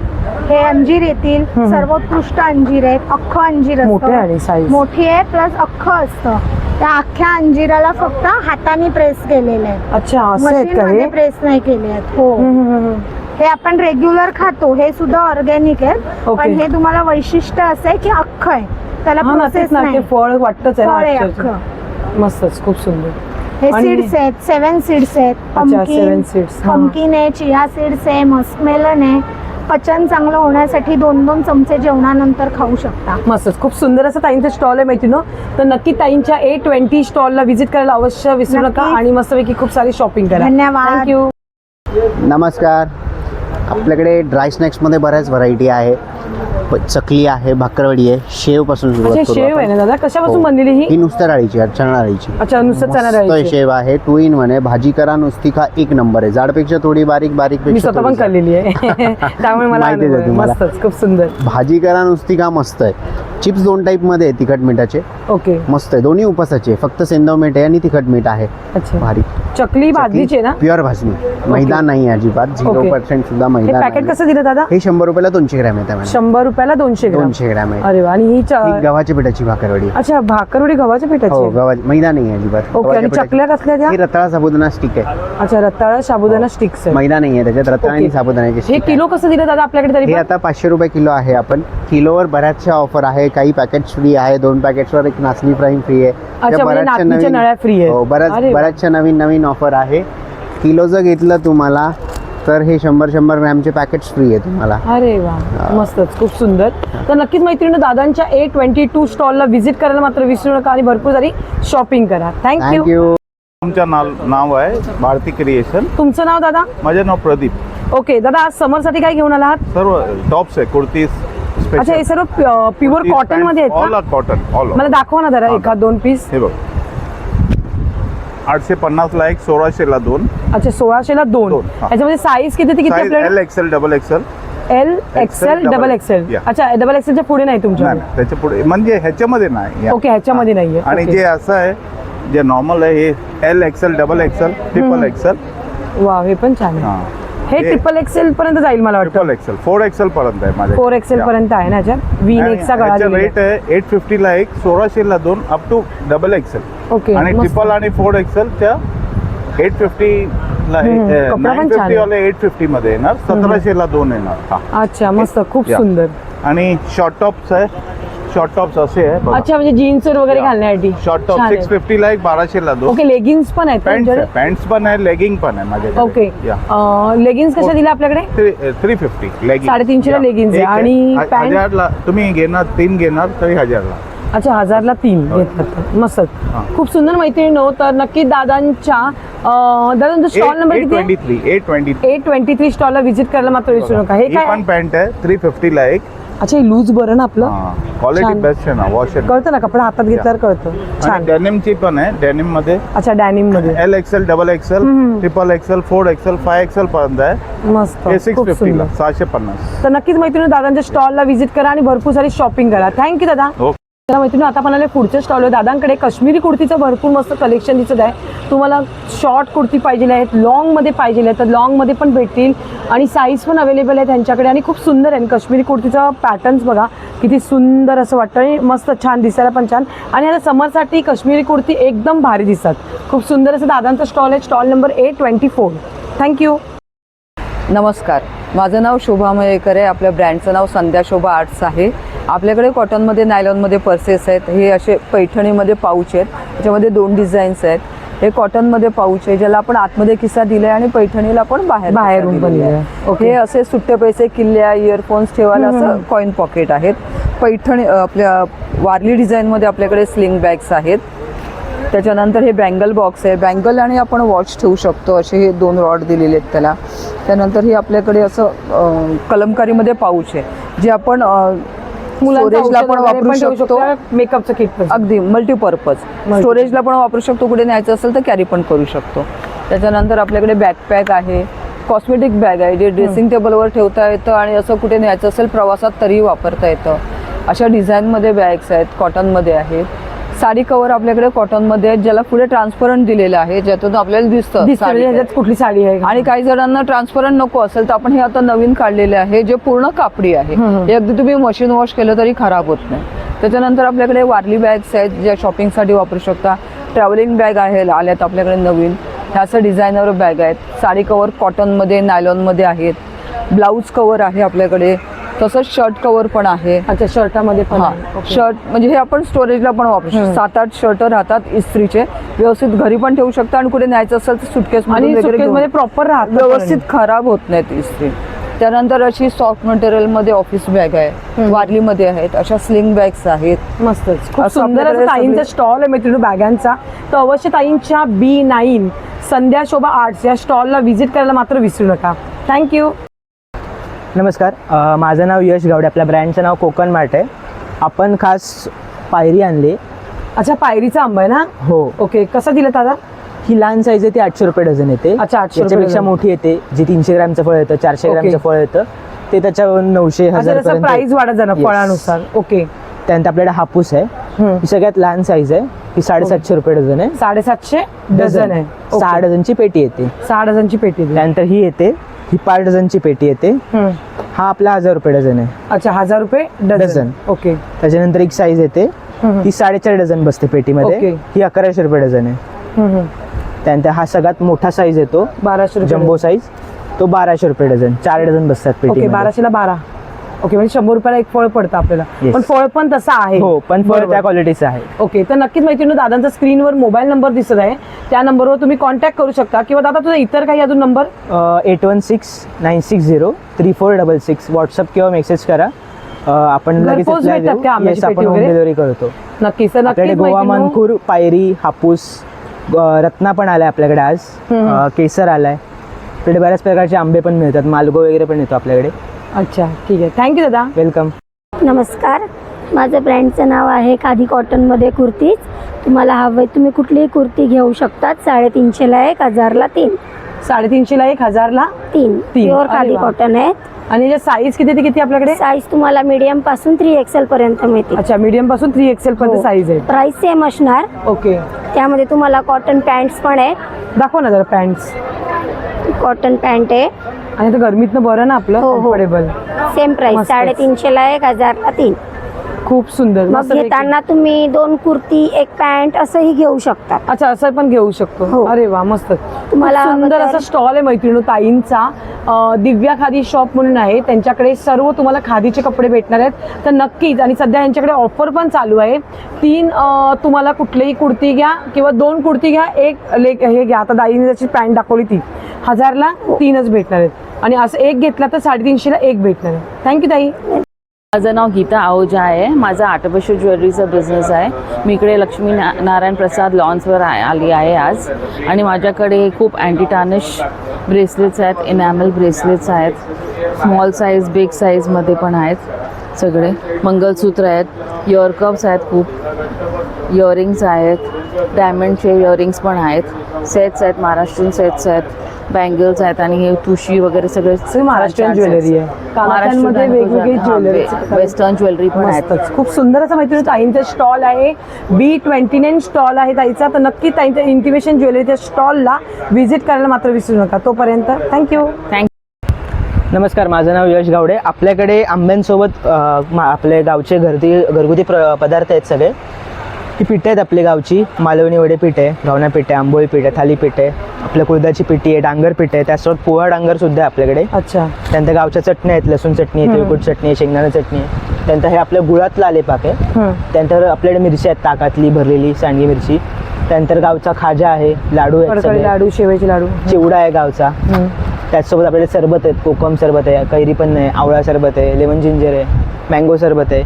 हे अंजीर येतील. सर्वोत्कृष्ट अंजीर आहेत. अख्खं अंजीर मोठे आहे size. मोठी आहे प्लस अख्खं असतं. त्या अख्ख्या अंजिराला फक्त हाताने प्रेस केलेले आहेत. अच्छा, असं आहेत का हे? प्रेस नाही केले आहेत. हो. हे आपण रेग्युलर खातो. हे सुद्धा ऑर्गॅनिक आहेत. ओके. पण हे तुम्हाला वैशिष्ट्य असं आहे की अख्खं आहे. त्याला हा ना, तेच प्रोसेस ना, ते नाही. फळ वाटतच आहे फळ आहे ना अख्खं. अक्षरशः. मस्तच, खूप सुंदर. हे आणि- सीड्स आहेत. 7 सीड्स आहेत. अच्छा, 7 seeds. हा. पंपकिन आहे, चिया सीड्स आहे, मस्कमेलन आहे. पचन चांगलं होण्यासाठी 2-2 चमचे जेवणानंतर खाऊ शकता. मस्तच, खूप सुंदर असं ताईंचं स्टॉल आहे मैत्रिणी. तर नक्की ताईंच्या A20 स्टॉलला व्हिजिट करायला अवश्य विसरू नका नक्कीच. आणि मस्तपैकी खूप सारी शॉपिंग करा. धन्यवाद. थँक्यू. नमस्कार. आपल्याकडे ड्राय स्नॅक्समध्ये बऱ्याच व्हरायटी आहे. चकली आहे, भाकरवडी आहे, शेव पासून सुरुवात अच्छा करू शेव आहे आपण. ना दादा, कशापासून हो. बनलेली ही ही? नुसत्या डाळीची आहे, चणा डाळीची. अच्छा नुसतं चणा मस्त डाळीची. शेव आहे, 2 in 1 आहे. भाजी करा नुसती खा, एक नंबर आहे. जाडपेक्षा थोडी बारीक मी पेक्षा स्वतः पण थोडी जाड. खाल्लेली आहे त्यामुळे मला माहिती आहे अनुभव आहे. तुम्हाला. मस्तच, खूप सुंदर. भाजी करा नुसती खा मस्त आहे. चिप्स 2 टाईप मध्ये आहे, तिखट मिठाचे. ओके मस्त आहे, दोन्ही उपासाचे. फक्त सेंदव मीठ आहे आणि तिखट मीठ आहे. अच्छा. भारी. चकली भाजलीची आहे ना? प्युअर भाजणी, मैदा नाही आहे अजिबात. 0% सुद्धा हे मैदा पॅकेट नाही. कसं दिलं दादा? हे 100 रुपयाला 200 ग्रॅम आहे त्यामध्ये. 100 रुपयाला 200 ग्राम. 200 ग्रॅम आहे. अरे वा. आणि ही ही गव्हाच्या पिठाची भाकरवडी. अच्छा भाकरवडी गव्हाच्या हो, पिठाची. गव्हाची, मैदा नाही आहे अजिबात. ओके. आणि गव्हाच्या पिठाची. चकल्या कसल्या त्या? ही रताळा साबुदाणा स्टिक आहे. अच्छा रताळा साबुदाणा स्टिक्स आहे. मैदा नाही आहे त्याच्यात, रताळा आणि ओके. साबुदाण्याची हे stick आहे. किलो कसं दिलं दादा आपल्याकडे तरी हे पण? आता 500 रुपये किलो आहे. आपण किलोवर बऱ्याचशा ऑफर आहे. काही पॅकेट्स फ्री आहे, 2 पॅकेट्सवर एक नाचणी फ्राईंग फ्री आहे. अच्छा, त्या म्हणजे बऱ्याचशा नाचणीच्या नळ्या free आहेत. हो, अरे वा. बऱ्याचशा नवीन ऑफर आहे. किलो जर घेतलं तुम्हाला तर हे 100 ग्रॅमचे पॅकेट्स फ्री आहे तुम्हाला. अरे वा मस्तच, खूप सुंदर. तर नक्कीच मैत्रिणी दादांच्या A22 स्टॉलला व्हिजिट करायला मात्र विसरू नका आणि भरपूर सारी शॉपिंग करा. थँक्यू. थँक्यू. आमचं नाव आहे भारती क्रिएशन. तुमचं नाव दादा? माझं नाव प्रदीप. ओके दादा, आज समरसाठी काय घेऊन आला आहात? सर्व टॉप्स आहे, कुर्तीज. अच्छा, हे सर्व प्युअर कॉटन मध्ये आहेत ऑल का? Cotton, all. मला दाखवा ना जरा एखाद 2 पीस. हे बघ, 850 ला 1, 1600 ला 2. अच्छा 1600 ला 2. दोन, हा. याच्यामध्ये साईज किती ते किती साईज आपल्याकडे? L, XL, double Excel. L, XL, double Excel. Yeah. अच्छा डबल एक्सेलच्या पुढे नाही तुमच्या? नाही, त्याच्या पुढे म्हणजे ह्याच्यामध्ये नाही. ओके, ह्याच्यामध्ये नाहीये. आणि ओके. जे असं आहे, जे नॉर्मल आहे, हे L, XL, double XL, triple Excel. वा, हे पण छान आहे. हे ट्रिपल एक्सेल पर्यंत जाईल मला वाटतं. ट्रिपल एक्सेल, 4 एक्सेल पर्यंत आहे माझे. 4 एक्सेल पर्यंत आहे ना याच्यात? V-neckचा गळा दिलेला रेट आहे 850 ला 1, 1600 ला 2, up to double XL. Okay, आणि मस्त. ट्रिपल आणि 4 एक्सेलच्या 850 ला कपडा पण छान 950 वाले 850 मध्ये येणार, 1700 ला 2 येणार. हा. अच्छा मस्त, खूप या. सुंदर. आणि शॉर्ट टॉप्स आहे, शॉर्ट टॉप्स असे आहे बघा. अच्छा, म्हणजे जीन्स वगैरे घालण्यासाठी शॉर्ट टॉप छान आहे. 650 ला 1, 1200 ला 2. ओके, लेगिन्स पण आहेत पॅन्ट्स पण आहे, लेगिंग पण आहे माझ्याकडे. ओके. लेगिन्स कशा दिल्या आपल्याकडे? 350 लेगिंग. 350 ला leggings आहे. आणि pant? 1000 ला तुम्ही घेणार, 3 घेणार तरी 1000 ला. अच्छा, 1000 ला 3 घेतलं. मस्त, खूप सुंदर मैत्रिणी. तर नक्की दादांच्या दादांचा स्टॉल नंबर किती आहे? 823 स्टॉलला व्हिजिट करायला मात्र विसरू नका. हे ही काय? पण पॅन्ट आहे 350 ला 1. अच्छा, हे लूज बरं ना आपलं? क्वालिटी छान. बेस्ट आहे ना, वॉश कळतं ना, कपडा हातात घेतल्यावर कळतं. छान. डेनिमची पण आहे, डेनिम मध्ये. अच्छा, डॅनिम मध्ये. L, XL, double XL, triple XL, 4 XL, 5 XL पर्यंत आहे. मस्त, हे खूप 650 ला सुंदर. 650. तर नक्कीच मैत्रिणी दादांच्या स्टॉलला व्हिजिट करा आणि भरपूर सारी शॉपिंग करा. थँक्यू दादा. ओके. तर मैत्रिणी आता पण आले पुढच्या स्टॉलवर. दादांकडे काश्मीरी कुर्तीचं भरपूर मस्त कलेक्शन दिसत आहे. तुम्हाला शॉर्ट कुर्ती पाहिजे आहेत, लॉंगमध्ये पाहिजे आहेत तर लॉंगमध्ये पण भेटतील आणि साईज पण अवेलेबल आहे त्यांच्याकडे. आणि खूप सुंदर आहे काश्मीरी कुर्तीचा पॅटर्न्स बघा किती सुंदर असं वाटतं आणि मस्त छान, दिसायला पण छान. आणि आता समरसाठी काश्मीरी कुर्ती एकदम भारी दिसतात. खूप सुंदर असं दादांचा स्टॉल आहे, स्टॉल नंबर A24. थँक्यू. नमस्कार, माझं नाव शोभा मयेकर आहे. आपल्या ब्रँडचं नाव संध्या शोभा आर्ट्स आहे. आपल्याकडे कॉटनमध्ये, नायलॉनमध्ये पर्सेस आहेत. हे असे पैठणीमध्ये पाऊच आहेत, त्याच्यामध्ये 2 डिझाईन्स आहेत. हे कॉटनमध्ये पाऊच आहे ज्याला आपण आतमध्ये किस्सा दिलाय आणि पैठणीला पण बाहेरून बनलेलं आहे. हे असे सुट्टे पैसे, किल्ल्या, इयरफोन्स ठेवायला असं कॉईन पॉकेट आहेत. पैठणी आपल्या वारली डिझाईनमध्ये आपल्याकडे स्लिंग बॅग्स आहेत. त्याच्यानंतर हे बँगल बॉक्स आहे, बँगल आणि आपण वॉच ठेवू शकतो असे हे 2 रॉड दिलेले आहेत त्याला. त्यानंतर हे आपल्याकडे असं कलमकारीमध्ये पाऊच आहे जे आपण स्टोरेजला पण वापरू शकतो. मेकअपचं किट अगदी मल्टीपर्पज. स्टोरेजला पण वापरू शकतो, कुठे न्यायचं असेल तर कॅरी पण करू शकतो. त्याच्यानंतर आपल्याकडे बॅकपॅक आहे, कॉस्मेटिक बॅग आहे जे ड्रेसिंग टेबलवर ठेवता येतं आणि असं कुठे न्यायचं असेल प्रवासात तरीही वापरता येतं. अशा डिझाईनमध्ये बॅग्स आहेत, कॉटनमध्ये आहेत. साडी कव्हर आपल्याकडे कॉटनमध्ये आहेत ज्याला पुढे ट्रान्सपरंट दिलेलं आहे ज्यातून आपल्याला दिसतं कुठली साडी आहे. आणि काही जणांना ट्रान्सपरंट नको असेल तर आपण हे आता नवीन काढलेले आहे जे पूर्ण कापडी आहे. हे अगदी तुम्ही मशीन वॉश केलं तरी खराब होत नाही. त्याच्यानंतर आपल्याकडे वारली बॅग्स आहेत ज्या शॉपिंगसाठी वापरू शकता. ट्रॅव्हलिंग बॅग आहे आल्यात आपल्याकडे नवीन, ह्या असं डिझायनर बॅग आहेत. साडी कव्हर कॉटनमध्ये, नायलॉनमध्ये आहेत. ब्लाऊज कव्हर आहे आपल्याकडे, तसंच शर्ट कव्हर पण आहे. अच्छा, शर्टामध्ये पण. शर्ट म्हणजे हे आपण स्टोरेजला पण वापरू शकतो. 7-8 शर्ट राहतात इस्त्रीचे, व्यवस्थित घरी पण ठेवू शकता आणि कुठे न्यायचं असेल तर सुटकेस मध्ये प्रॉपर राहत, व्यवस्थित खराब होत नाहीत इस्त्री. त्यानंतर अशी सॉफ्ट मटेरियलमध्ये ऑफिस बॅग आहे, वारलीमध्ये आहेत. अशा स्लिंग बॅग्स आहेत. मस्तच, खूप सुंदर असं ताईंचा स्टॉल आहे मित्रांनो बॅगांचा. तर अवश्य ताईंच्या B9 संध्या शोभा आर्ट्स या स्टॉलला व्हिजिट करायला मात्र विसरू नका. थँक्यू. नमस्कार, माझं नाव यश गावडे. आपल्या ब्रँडचं नाव कोकण मार्ट आहे. आपण खास पायरी आणली. अच्छा, पायरीचा आंबा आहे ना? हो. ओके, कसा दिला दादा? ही लहान साईज आहे, ती 800 रुपये डझन येते. अच्छा, 800 रुपये याच्यापेक्षा डझन. मोठी येते जी 300 ग्रॅमचं फळ येतं, 400 ग्रॅमचं फळ येतं, ते त्याच्यावर 900-1000 प्राइस वाढत जाणार फळानुसार. ओके. त्यानंतर आपल्याकडे हापूस आहे. ही सगळ्यात लहान साईज आहे, ही 750 रुपये डझन आहे. 750 डझन आहे. 6 डझनची पेटी येते. 6 डझनची पेटी आहे. त्यानंतर ही येते, ही 5 डझनची पेटी येते. हा आपला 1000 रुपये डझन आहे. अच्छा, 1000 रुपये डझन. ओके. त्याच्यानंतर एक साईज येते, ती 4.5 डझन बसते पेटीमध्ये. ओके. ही 1100 रुपये डझन आहे. त्यानंतर हा सगळ्यात मोठा साईज येतो, 1200 रुपये जम्बो साईज, तो 1200 रुपये डझन. 4 डझन बसतात ओके. पेटी. 1200ला 12. ओके, म्हणजे 100 रुपयाला एक फळ पडतं आपल्याला. Yes. पण फळ पण तसं आहे. हो, पण फळ बरोबर. त्या क्वालिटीचं आहे. ओके, तर नक्कीच मैत्रिणी, दादांचा स्क्रीनवर मोबाईल नंबर दिसत आहे, त्या नंबरवर तुम्ही कॉन्टॅक्ट करू शकता. किंवा दादा तुझा इतर काही अजून नंबर? 8169603466 व्हॉट्सअप किंवा मेसेज करा. आपण लगेच घरपोच reply भेटतात देऊ. का आंब्याची Yes, आपण पेटी होम वगैरे? डिलिव्हरी करतो. नक्कीच. तर आपल्याकडे नक्कीच गोवा मैत्रिणींनो, मनखूर, पायरी, हापूस, रत्ना पण आलाय आपल्याकडे आज. केसर आलाय. आपल्याकडे बऱ्याच प्रकारचे आंबे पण मिळतात. मालगो वगैरे पण येतो आपल्याकडे. अच्छा, ठीक आहे. थँक्यू दादा. वेलकम. नमस्कार, माझं ब्रँडचं नाव आहे खादी कॉटनमध्ये कुर्तीज. तुम्हाला हवं तुम्ही कुठलीही कुर्ती घेऊ शकतात. 350ला 1, 1000ला 3. 350ला 1, 1000ला 3 प्युअर अरे खादी वा. कॉटन आहे. आणि जे साईज किती ते किती आपल्याकडे? साईज तुम्हाला मीडियम पासून 3XL पर्यंत मिळते. अच्छा, मीडियम पासून 3XL पर्यंत साईज आहे. प्राइस सेम असणार. ओके. त्यामध्ये तुम्हाला कॉटन पॅन्ट्स पण आहे. दाखवा ना जरा पॅन्ट्स. कॉटन पॅन्ट आहे. आणि आता गरमीतनं बरं ना आपलं, कम्फर्टेबल. Same price. मस्तच. 350ला 1, 1000ला 3. खूप सुंदर. मग मस्त पैकी. घेताना तुम्ही 2 कुर्ती 1 पॅन्ट असंही घेऊ शकता. अच्छा, असं पण घेऊ शकतो. हो. अरे वा, मस्त. तुम्हाला खूप सुंदर हवं असा तर- स्टॉल आहे मैत्रिणी ताईंचा. दिव्या खादी शॉप म्हणून आहे. त्यांच्याकडे सर्व तुम्हाला खादीचे कपडे भेटणार आहेत. तर नक्कीच. आणि सध्या यांच्याकडे ऑफर पण चालू आहे. 3 तुम्हाला कुठलीही कुर्ती घ्या किंवा 2 कुर्ती घ्या, एक हे घ्या. आता दाईने त्याची पॅन्ट दाखवली, ती 1000ला 3च भेटणार आहेत. आणि असं एक घेतला तर 350ला 1 भेटणार आहे. थँक्यू ताई. माझं नाव गीता आहुजा आहे. माझा आर्टिफिशियल ज्वेलरीचा बिझनेस आहे. मी इकडे लक्ष्मी नारायण प्रसाद लॉन्सवर आली आहे आज. आणि माझ्याकडे खूप अँटी टार्निश ब्रेसलेट्स आहेत, इनॅमल ब्रेसलेट्स आहेत, स्मॉल साईज, बिग साईजमध्ये पण आहेत. सगळे मंगलसूत्र आहेत, इयर कप्स आहेत, खूप इयरिंग्स आहेत, डायमंडचे इयरिंग्स पण आहेत, सेट्स आहेत, महाराष्ट्रीयन सेट्स आहेत, बँगल्स आहेत आणि हे तुशी वगैरे सगळे महाराष्ट्रीयन ज्वेलरी आहे. कानातल्यांमध्ये वेगवेगळी ज्वेलरी, वेस्टर्न ज्वेलरी पण आहेत. मस्तच. खूप सुंदर असं मैत्रिणी ताईंचा स्टॉल आहे. B29 स्टॉल आहे ताईचा. तर नक्की ताईंच्या इंटिमेशन ज्वेलरीच्या स्टॉलला व्हिजिट करायला मात्र विसरू नका. तोपर्यंत थँक्यू. नमस्कार, माझं नाव यश गावडे. आपल्याकडे आंब्यांसोबत आपले गावचे घरगुती पदार्थ आहेत सगळे. ही पीठ आहेत आपली गावची. मालवणी वडे पीठ आहे, घावना पीठ आहे, आंबोळी पीठ आहे, थालीपीठ आहे, आपल्या कुळदाची पिठी आहे, डांगर पीठ आहे, त्यासोबत पोहा डांगर सुद्धा आहे आपल्याकडे. अच्छा. त्यानंतर गावच्या चटण्या आहेत, लसूण चटणी आहे, तिळकुट चटणी आहे, शेंगदाणा चटणी आहे. त्यानंतर हे आपल्या गुळातलं आले पाक आहे. त्यानंतर आपल्याकडे मिरची आहेत, ताकातली भरलेली सांडगी मिरची. त्यानंतर गावचा खाजा आहे, लाडू आहेत सगळे. लाडू, शेवेचे लाडू, चिवडा आहे गावचा. त्याचसोबत आपल्याकडे सरबत आहेत, कोकम सरबत आहे, कैरी पण आहे, आवळा सरबत आहे, लेमन जिंजर आहे, मँगो सरबत आहे,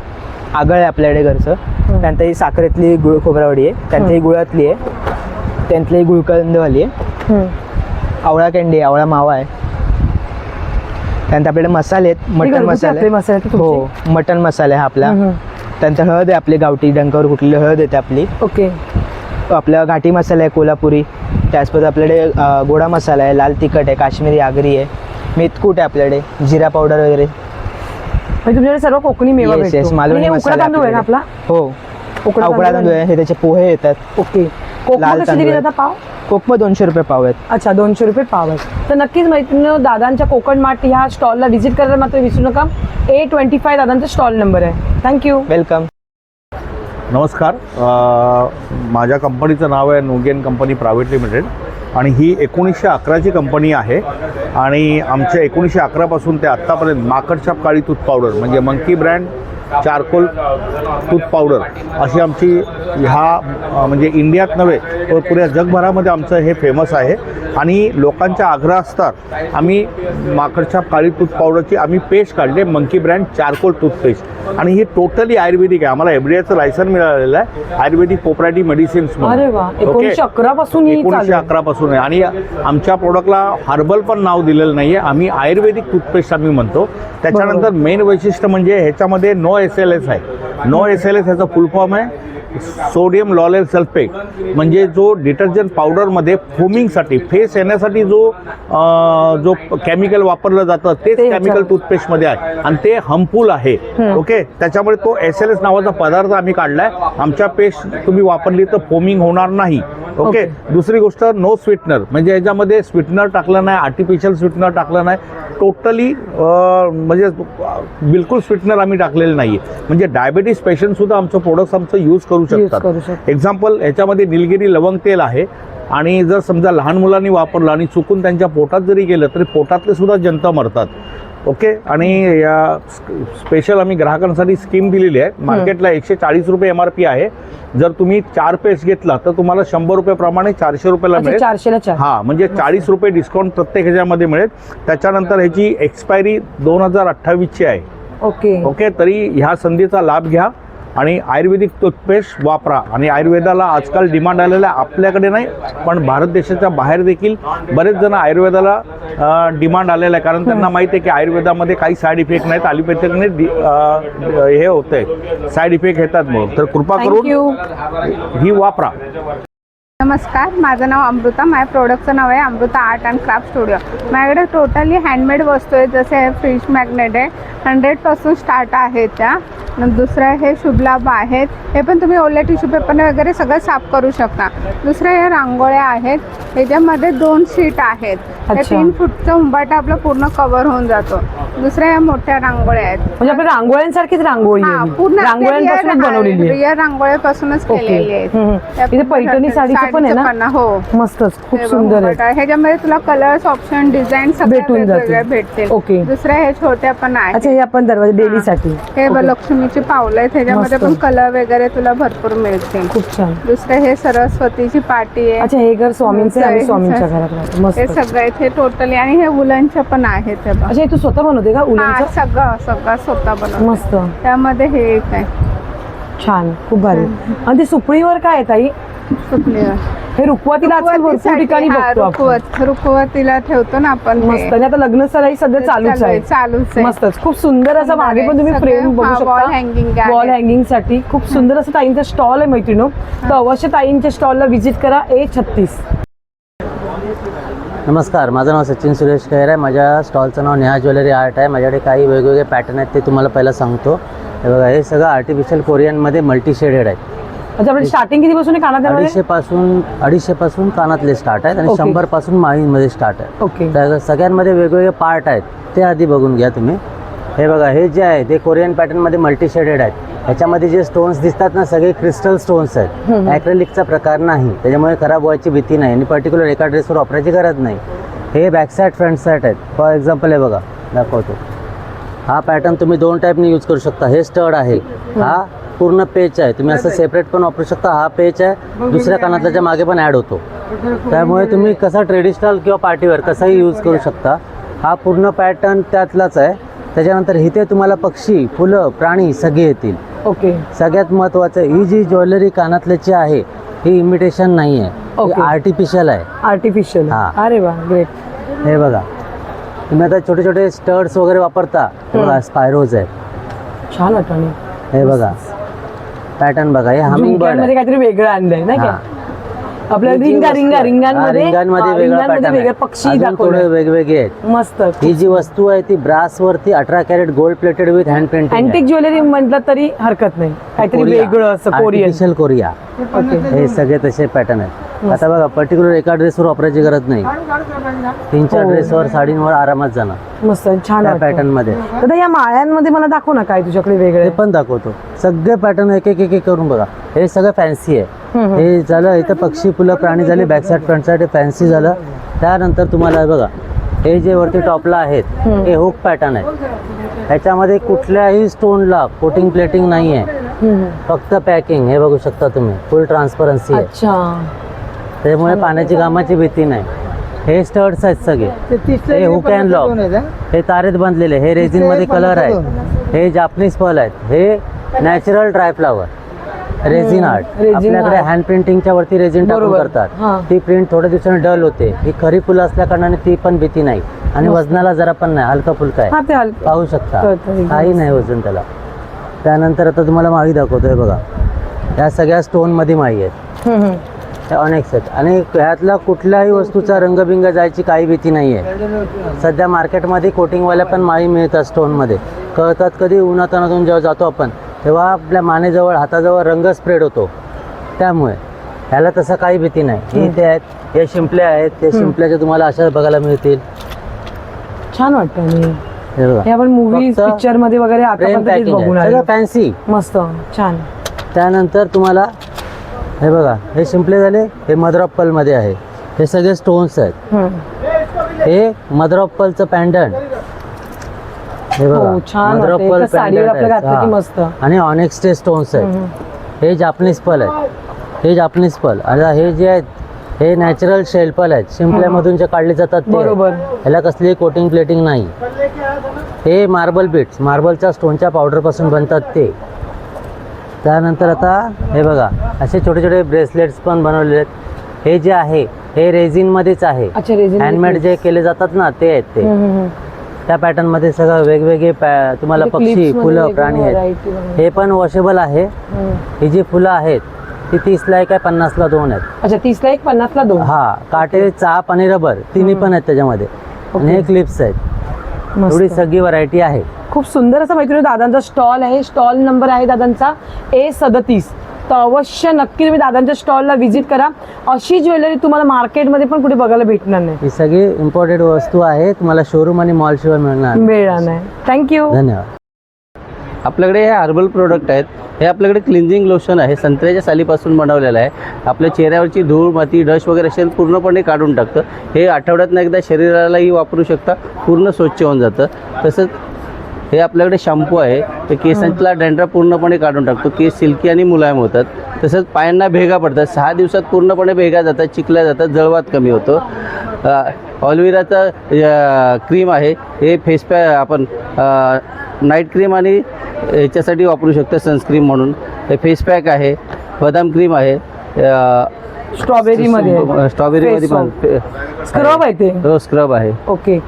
आगळ आहे आपल्याकडे घरचं. त्यानंतर ही साखरेतली गुळ खोबरावडी आहे, त्यानंतर ही गुळातली आहे, त्यानंतर ही गुळकंदवाली आहे, आवळा कँडी आहे, आवळा मावा आहे. त्यानंतर आपल्याकडे मसाले आहेत, मटन मसाले. हो, मटन मसाला आहे हा आपला. त्यानंतर हळद आहे आपली गावठी, डंकावर कुठली हळद येते आपली. ओके. आपला घाटी मसाला आहे कोल्हापुरी. त्याचबरोबर आपल्याकडे गोडा मसाला आहे, लाल तिखट आहे, काश्मीरी आगरी आहे, मेथकूट आहे आपल्याकडे, जिरा पावडर वगैरे. तुमच्याकडे सर्व कोकणी मेवा भेटतो. मालवणी उकडा तांदूळ आहे ना आपला? हो, उकडा तांदूळ आहे. हे त्याचे पोहे येतात. ओके. कोकमा कशी दिली जातात पाव? कोकमा 200 रुपये पाव आहेत. अच्छा, 200 रुपये पाव आहेत. तर नक्कीच मैत्रिणी दादांच्या कोकण मार्ट ह्या स्टॉलला व्हिजिट करायला मात्र विसरू नका. A25 दादांचा स्टॉल नंबर आहे. थँक्यू. वेलकम. नमस्कार, माझ्या कंपनीचं नाव आहे नोगेन कंपनी प्रायव्हेट लिमिटेड आणि ही 1911ची कंपनी आहे. आणि आमच्या 1911पासून ते आत्तापर्यंत माकडछाप काळी तूत पावडर म्हणजे मंकी ब्रँड चारकोल तूत पावडर अशी आमची ह्या म्हणजे इंडियात नव्हे तर पुऱ्या जगभरामध्ये आमचं हे फेमस आहे. आणि लोकांच्या आग्रह असतात आम्ही माकडछाप काळी तूत पावडरची आम्ही पेस्ट काढले, मंकी ब्रँड चारकोल टूथपेस्ट. आणि ही टोटली आयुर्वेदिक आहे. आम्हाला FDAचं लायसन मिळालेलं आहे आयुर्वेदिक कोपरेटिव्ह मेडिसिन्स अरे वा. 1911 पासून 1911 पासून आहे. आणि आमच्या प्रोडक्टला हर्बल पण नाव नाव दिलेलं नाही आहे. आम्ही आयुर्वेदिक टूथपेस्ट आम्ही म्हणतो. त्याच्यानंतर मेन वैशिष्ट्य म्हणजे ह्याच्यामध्ये नो SLS आहे. नो SLS ह्याचा फुल फॉर्म आहे सोडियम लॉलेल सल्फेट, म्हणजे जो डिटर्जंट पावडरमध्ये फोमिंगसाठी फेस येण्यासाठी जो केमिकल वापरलं जातं तेच केमिकल टूथपेस्टमध्ये आहे आणि ते हार्मफुल आहे. ओके, त्याच्यामुळे तो SLS नावाचा पदार्थ आम्ही काढलाय. आमच्या पेस्ट तुम्ही वापरली तर फोमिंग होणार नाही. ओके, दुसरी गोष्ट नो स्वीटनर, म्हणजे याच्यामध्ये स्वीटनर टाकलं नाही, आर्टिफिशियल स्वीटनर टाकलं नाही, टोटली म्हणजे बिलकुल स्वीटनर आम्ही टाकलेलं नाही. म्हणजे डायबिटीस पेशंटसुद्धा आमचं प्रोडक्ट्स आमचं यूज करू शकतात. एक्झाम्पल, याच्यामध्ये निलगिरी लवंग तेल आहे आणि जर समजा लहान मुलांनी वापरलं आणि चुकून त्यांच्या पोटात जरी गेलं तरी पोटातले सुद्धा जंत मरतात. ओके, आणि या स्पेशल आम्ही ग्राहकांसाठी स्कीम दिलेली आहे. मार्केटला 140 रुपये MRP आहे. जर तुम्ही 4 पेस्ट घेतला तर तुम्हाला 100 रुपये प्रमाणे 400 रुपयाला मिळेल. 400ला 4. हा, म्हणजे 40 रुपये डिस्काउंट प्रत्येक ह्याच्यामध्ये मिळेल. त्याच्यानंतर ह्याची एक्सपायरी 2028ची आहे. ओके, तरी ह्या संधीचा लाभ घ्या आणि आयुर्वेदिक टूथपेस्ट वापरा. आणि आयुर्वेदाला आजकाल डिमांड आलेला आहे. आपल्याकडे नाही पण भारत देशाच्या बाहेर देखील बरेच जण आयुर्वेदाला डिमांड आलेला आहे, कारण त्यांना माहिती आहे की आयुर्वेदामध्ये काही साईड इफेक्ट नाहीत. ॲलोपॅथिकने हे होतंय, साईड इफेक्ट येतात. म्हणून तर कृपा करून ही वापरा. नमस्कार, माझं नाव अमृता. माझ्या प्रोडक्टचं नाव आहे Amruta art and craft studio. माझ्याकडे टोटली हँडमेड वस्तू आहेत. जसे फ्रिज मॅग्नेट आहे, 100पासून स्टार्ट आहे त्या. दुसरं हे शुभलाभ आहेत, हे पण तुम्ही ओल्या टिश्यू पेपरने वगैरे सगळं साफ करू शकता. दुसरं हे रांगोळ्या आहेत, ह्याच्यामध्ये 2 शीट आहेत. हे 3 फूटचं उंबाटा आपलं पूर्ण कव्हर होऊन जातो. दुसऱ्या ह्या मोठ्या रांगोळ्या आहेत, म्हणजे आपल्या रांगोळ्यांसारखीच रांगोळी आहे, पूर्ण रांगोळ्यांपासूनच बनवलेली आहे. रिअल रांगोळ्यापासूनच केलेली आहे. इथे पैठणी साडीचं पण आहे ना? हो, मस्तच, खूप सुंदर आहे. ह्याच्यामध्ये तुला कलर्स, ऑप्शन, डिझाईन भेटून जातील. भेटतील. ओके, दुसऱ्या हे छोट्या पण आहेत. अच्छा, हे आपण दरवाजा डेली साठी. हे लक्ष्मीची पावलं आहेत, ह्याच्यामध्ये पण कलर वगैरे तुला भरपूर मिळतील. खूप छान. दुसरं हे सरस्वतीची पाटी आहे. अच्छा, हे घर स्वामींचं आहे, स्वामींच्या घरात. मस्त, हे सगळं इथे टोटली. आणि हे उलनच्या पण आहेत. अच्छा, हे तू स्वतः बनवते का उलनचं? सगळं स्वतः बनवते. मस्त. त्यामध्ये हे एक आहे, छान, खूप भारी. आणि ते सुपळीवर काय आहे ताई? सुपलीवर हे रुखवतीला आजकाल भरपूर ठिकाणी बघतो आपण. रुखवतीला ठेवतो ना आपण. मस्त. आणि आता लग्न सराई सध्या चालूच आहे. मस्तच, खूप सुंदर असं. मागे पण तुम्ही फ्रेम बघू शकता, वॉल हँगिंग साठी खूप सुंदर असं ताईंचा स्टॉल आहे मैत्रिणो. तर अवश्य ताईंच्या स्टॉलला व्हिजिट करा. A36. नमस्कार, माझं नाव सचिन सुरेश खैर आहे. माझ्या स्टॉलचं नाव नेहा ज्वेलरी आर्ट आहे. माझ्याकडे काही वेगवेगळे पॅटर्न आहेत, ते तुम्हाला पहिला सांगतो. हे बघा, हे सगळं आर्टिफिशियल कोरियनमध्ये मल्टी शेडेड आहेत. अच्छा, म्हणजे स्टार्टिंग कितीपासून आहे कानातले? 250पासून कानातले स्टार्ट आहेत आणि 100पासून माळींमध्ये स्टार्ट आहे. ओके, तर सगळ्यांमध्ये वेगवेगळे पार्ट आहेत, ते आधी बघून घ्या तुम्ही. हे बघा, हे जे आहे ते कोरियन पॅटर्नमध्ये मल्टी शेडेड आहेत. ह्याच्यामध्ये जे स्टोन्स दिसतात ना, सगळे क्रिस्टल स्टोन्स आहेत. ॲक्रेलिकचा प्रकार नाही, त्याच्यामुळे खराब व्हायची भीती नाही आणि पर्टिक्युलर एका ड्रेसवर वापरायची गरज नाही. हे बॅक साईड, फ्रंट साईड आहेत. फॉर एक्झाम्पल हे बघा, दाखवतो. हा पॅटर्न तुम्ही 2 टाईपने यूज करू शकता. हे स्टड आहे, हा पूर्ण पेच आहे. तुम्ही असं सेपरेट पण वापरू शकता. हा पेच आहे, दुसऱ्या कानातल्याच्या मागे पण ॲड होतो. त्यामुळे तुम्ही कसं ट्रेडिशनल किंवा पार्टीवेअर कसंही यूज करू शकता. हा पूर्ण पॅटर्न त्यातलाच आहे. त्याच्यानंतर इथे तुम्हाला पक्षी, फुलं, प्राणी सगळे येतील. ओके, सगळ्यात महत्त्वाचं, ही जी ज्वेलरी कानातल्याची आहे ही इमिटेशन नाही आहे, आर्टिफिशियल आहे. आर्टिफिशियल. अरे वा, ग्रेट. हे बघा, तुम्ही आता छोटे छोटे स्टड्स वगैरे वापरता, बघा स्पायरोज आहे. छान वाटतं. हे बघा पॅटर्न बघा, हे हमिंग बर्ड मध्ये काहीतरी वेगळं आणलंय ना काय? आपल्या रिंगांमध्ये वेगळं पक्षी दाखवले, वेगवेगळे आहेत. मस्त. ही जी वस्तू आहे ती ब्रास वरती 18 carat gold plated with hand painting. Antique jewellery म्हटलं तरी हरकत नाही, काहीतरी वेगळं असं कोरियन. कोरिया. हे सगळे तसे पॅटर्न आहेत. आता बघा, पर्टिक्युलर एका ड्रेसवर वापरायची गरज नाही, 3-4 ड्रेसवर, साडींवर आरामात जाणार. मस्त, छान पॅटर्न मध्ये. तर या माळ्यांमध्ये मला दाखव ना, काय तुझ्याकडे वेगळे? हे पण दाखवतो. सगळे पॅटर्न एक एक करून बघा. हे सगळं फॅन्सी आहे. हे झालं, इथं पक्षी, फुलं, प्राणी झाले. बॅक साईड, फ्रंट साईड हे फॅन्सी झालं. त्यानंतर तुम्हाला बघा, हे जे वरती टॉपला आहेत हे हुक पॅटर्न आहे. ह्याच्यामध्ये कुठल्याही स्टोनला कोटिंग प्लेटिंग नाही आहे, फक्त पॅकिंग. हे बघू शकता तुम्ही, फुल ट्रान्सपरन्सी आहे. त्यामुळे पाण्याची घामाची भीती नाही. हे स्टड्स आहेत सगळे. हे हुक अँड लॉक, हे तारेत बांधलेले. हे रेझिन मध्ये कलर आहे. हे जापनीज पर्ल आहेत. हे natural dry flower, resin art. आपल्याकडे हँड प्रिंटिंगच्या वरती रेझिन टाकून करतात. ती प्रिंट थोड्या दिवसांनी डल होते. ही खरी फुलं असल्या कारणाने ती पण भीती नाही. आणि वजनाला जरा पण नाही, हलका फुलका हा, ते आहे, हलकं. पाहू शकता, कळतं एकदम. काही नाही वजन त्याला. त्यानंतर आता तुम्हाला माळी दाखवतोय बघा, या सगळ्या स्टोनमध्ये माळी आहेत, त्या ऑनेक्स आहेत आणि ह्यातला कुठल्याही वस्तूचा रंगबिंग जायची काही भीती नाही आहे. सध्या मार्केटमध्ये कोटिंगवाल्या पण माळी मिळतात स्टोनमध्ये, कळतात कधी उन्हातानातून जेव्हा जातो आपण तेव्हा आपल्या मानेजवळ हाताजवळ रंग स्प्रेड होतो, त्यामुळे ह्याला तसं काही भीती नाही. हे ते आहेत, हे शिंपले आहेत, ते शिंपल्याचे तुम्हाला अशा बघायला मिळतील, छान वाटतं. आणि हे बघा, हे आपण मूवी फक्त पिक्चर मध्ये वगैरे आता frame पण तेच packing आहे, बघून सगळं आलो. फॅन्सी. मस्त छान. त्यानंतर तुम्हाला हे बघा, हे शिंपले झाले, हे मदर ऑफ पर्ल मध्ये आहे, हे सगळे स्टोन्स आहेत. हे मदर ऑफ पर्लचं पॅन्डंट, हे बघा हो, छान मदर ऑफ वाटतं. पर्ल एका साडीवर आपलं घातलं की पॅन्डंट मस्त. आणि ऑनेक्सचे स्टोन्स आहेत. हे जापनीज पर्ल आहेत, हे जापनीज पर्ल. आता हे जे आहेत हे नॅचरल शेल पर्ल आहेत, शिंपल्यामधून जे काढले जातात ते. बरोबर. ह्याला कसली कोटिंग प्लेटिंग नाही. हे मार्बल बीट्स, मार्बलच्या स्टोनच्या पावडरपासून बनतात ते. त्यानंतर आता हे बघा, असे छोटे छोटे ब्रेसलेट्स पण बनवलेले आहेत. हे जे आहे हे रेझिनमध्येच आहे, अच्छा, रेझिन हँडमेड जे केले जातात ना ते आहेत ते. त्या पॅटर्नमध्ये सगळं वेगवेगळे तुम्हाला म्हणजे पक्षी, clips मध्ये फुलं, वेगळी प्राणी आहेत. variety बनवली. हे पण वॉशेबल आहे. ही जी फुलं आहेत ती 30ला एक आहे, 50ला 2 आहेत. अच्छा, 30ला 1, 50ला 2. हा, काटे, चाप आणि रबर तिन्ही पण आहेत त्याच्यामध्ये. आणि हे क्लिप्स आहेत. एवढी सगळी व्हरायटी आहे. खूप सुंदर असा मैत्रिणी दादांचा स्टॉल आहे. स्टॉल नंबर आहे दादांचा A37. तर अवश्य नक्की तुम्ही दादांच्या स्टॉलला व्हिजिट करा. अशी ज्वेलरी तुम्हाला मार्केटमध्ये पण कुठे बघायला भेटणार नाही. ही सगळी इम्पोर्टेड वस्तू आहे, तुम्हाला शोरूम आणि मॉल शिवाय मिळणार नाही. थँक्यू, धन्यवाद. आपल्याकडे हे हर्बल प्रोडक्ट आहेत. हे आपल्याकडे क्लिन्झिंग लोशन आहे, संत्र्याच्या सालीपासून बनवलेलं आहे. आपल्या चेहऱ्यावरची धूळ, माती, डस्ट वगैरे असेल पूर्णपणे काढून टाकतं. हे आठवड्यातनं एकदा शरीरालाही वापरू शकता, पूर्ण स्वच्छ होऊन जातं. तसंच हे आपल्याकडे शॅम्पू आहे, ते केसांतला डॅन्ड्रफ पूर्णपणे काढून टाकतो, केस सिल्की आणि मुलायम होतात. तसंच पायांना भेगा पडतात, 6 दिवसात पूर्णपणे भेगा जातात, चिकल्या जातात, जळवात कमी होतो. ऑलविराचं क्रीम आहे, हे फेस आपण नाईट क्रीम आणि याच्यासाठी वापरू शकतो, सनस्क्रीम म्हणून. हे फेस पॅक आहे, बदाम क्रीम आहे, स्ट्रॉबेरीमध्ये पण स्क्रब आहे ते. हो, स्क्रब आहे. ओके.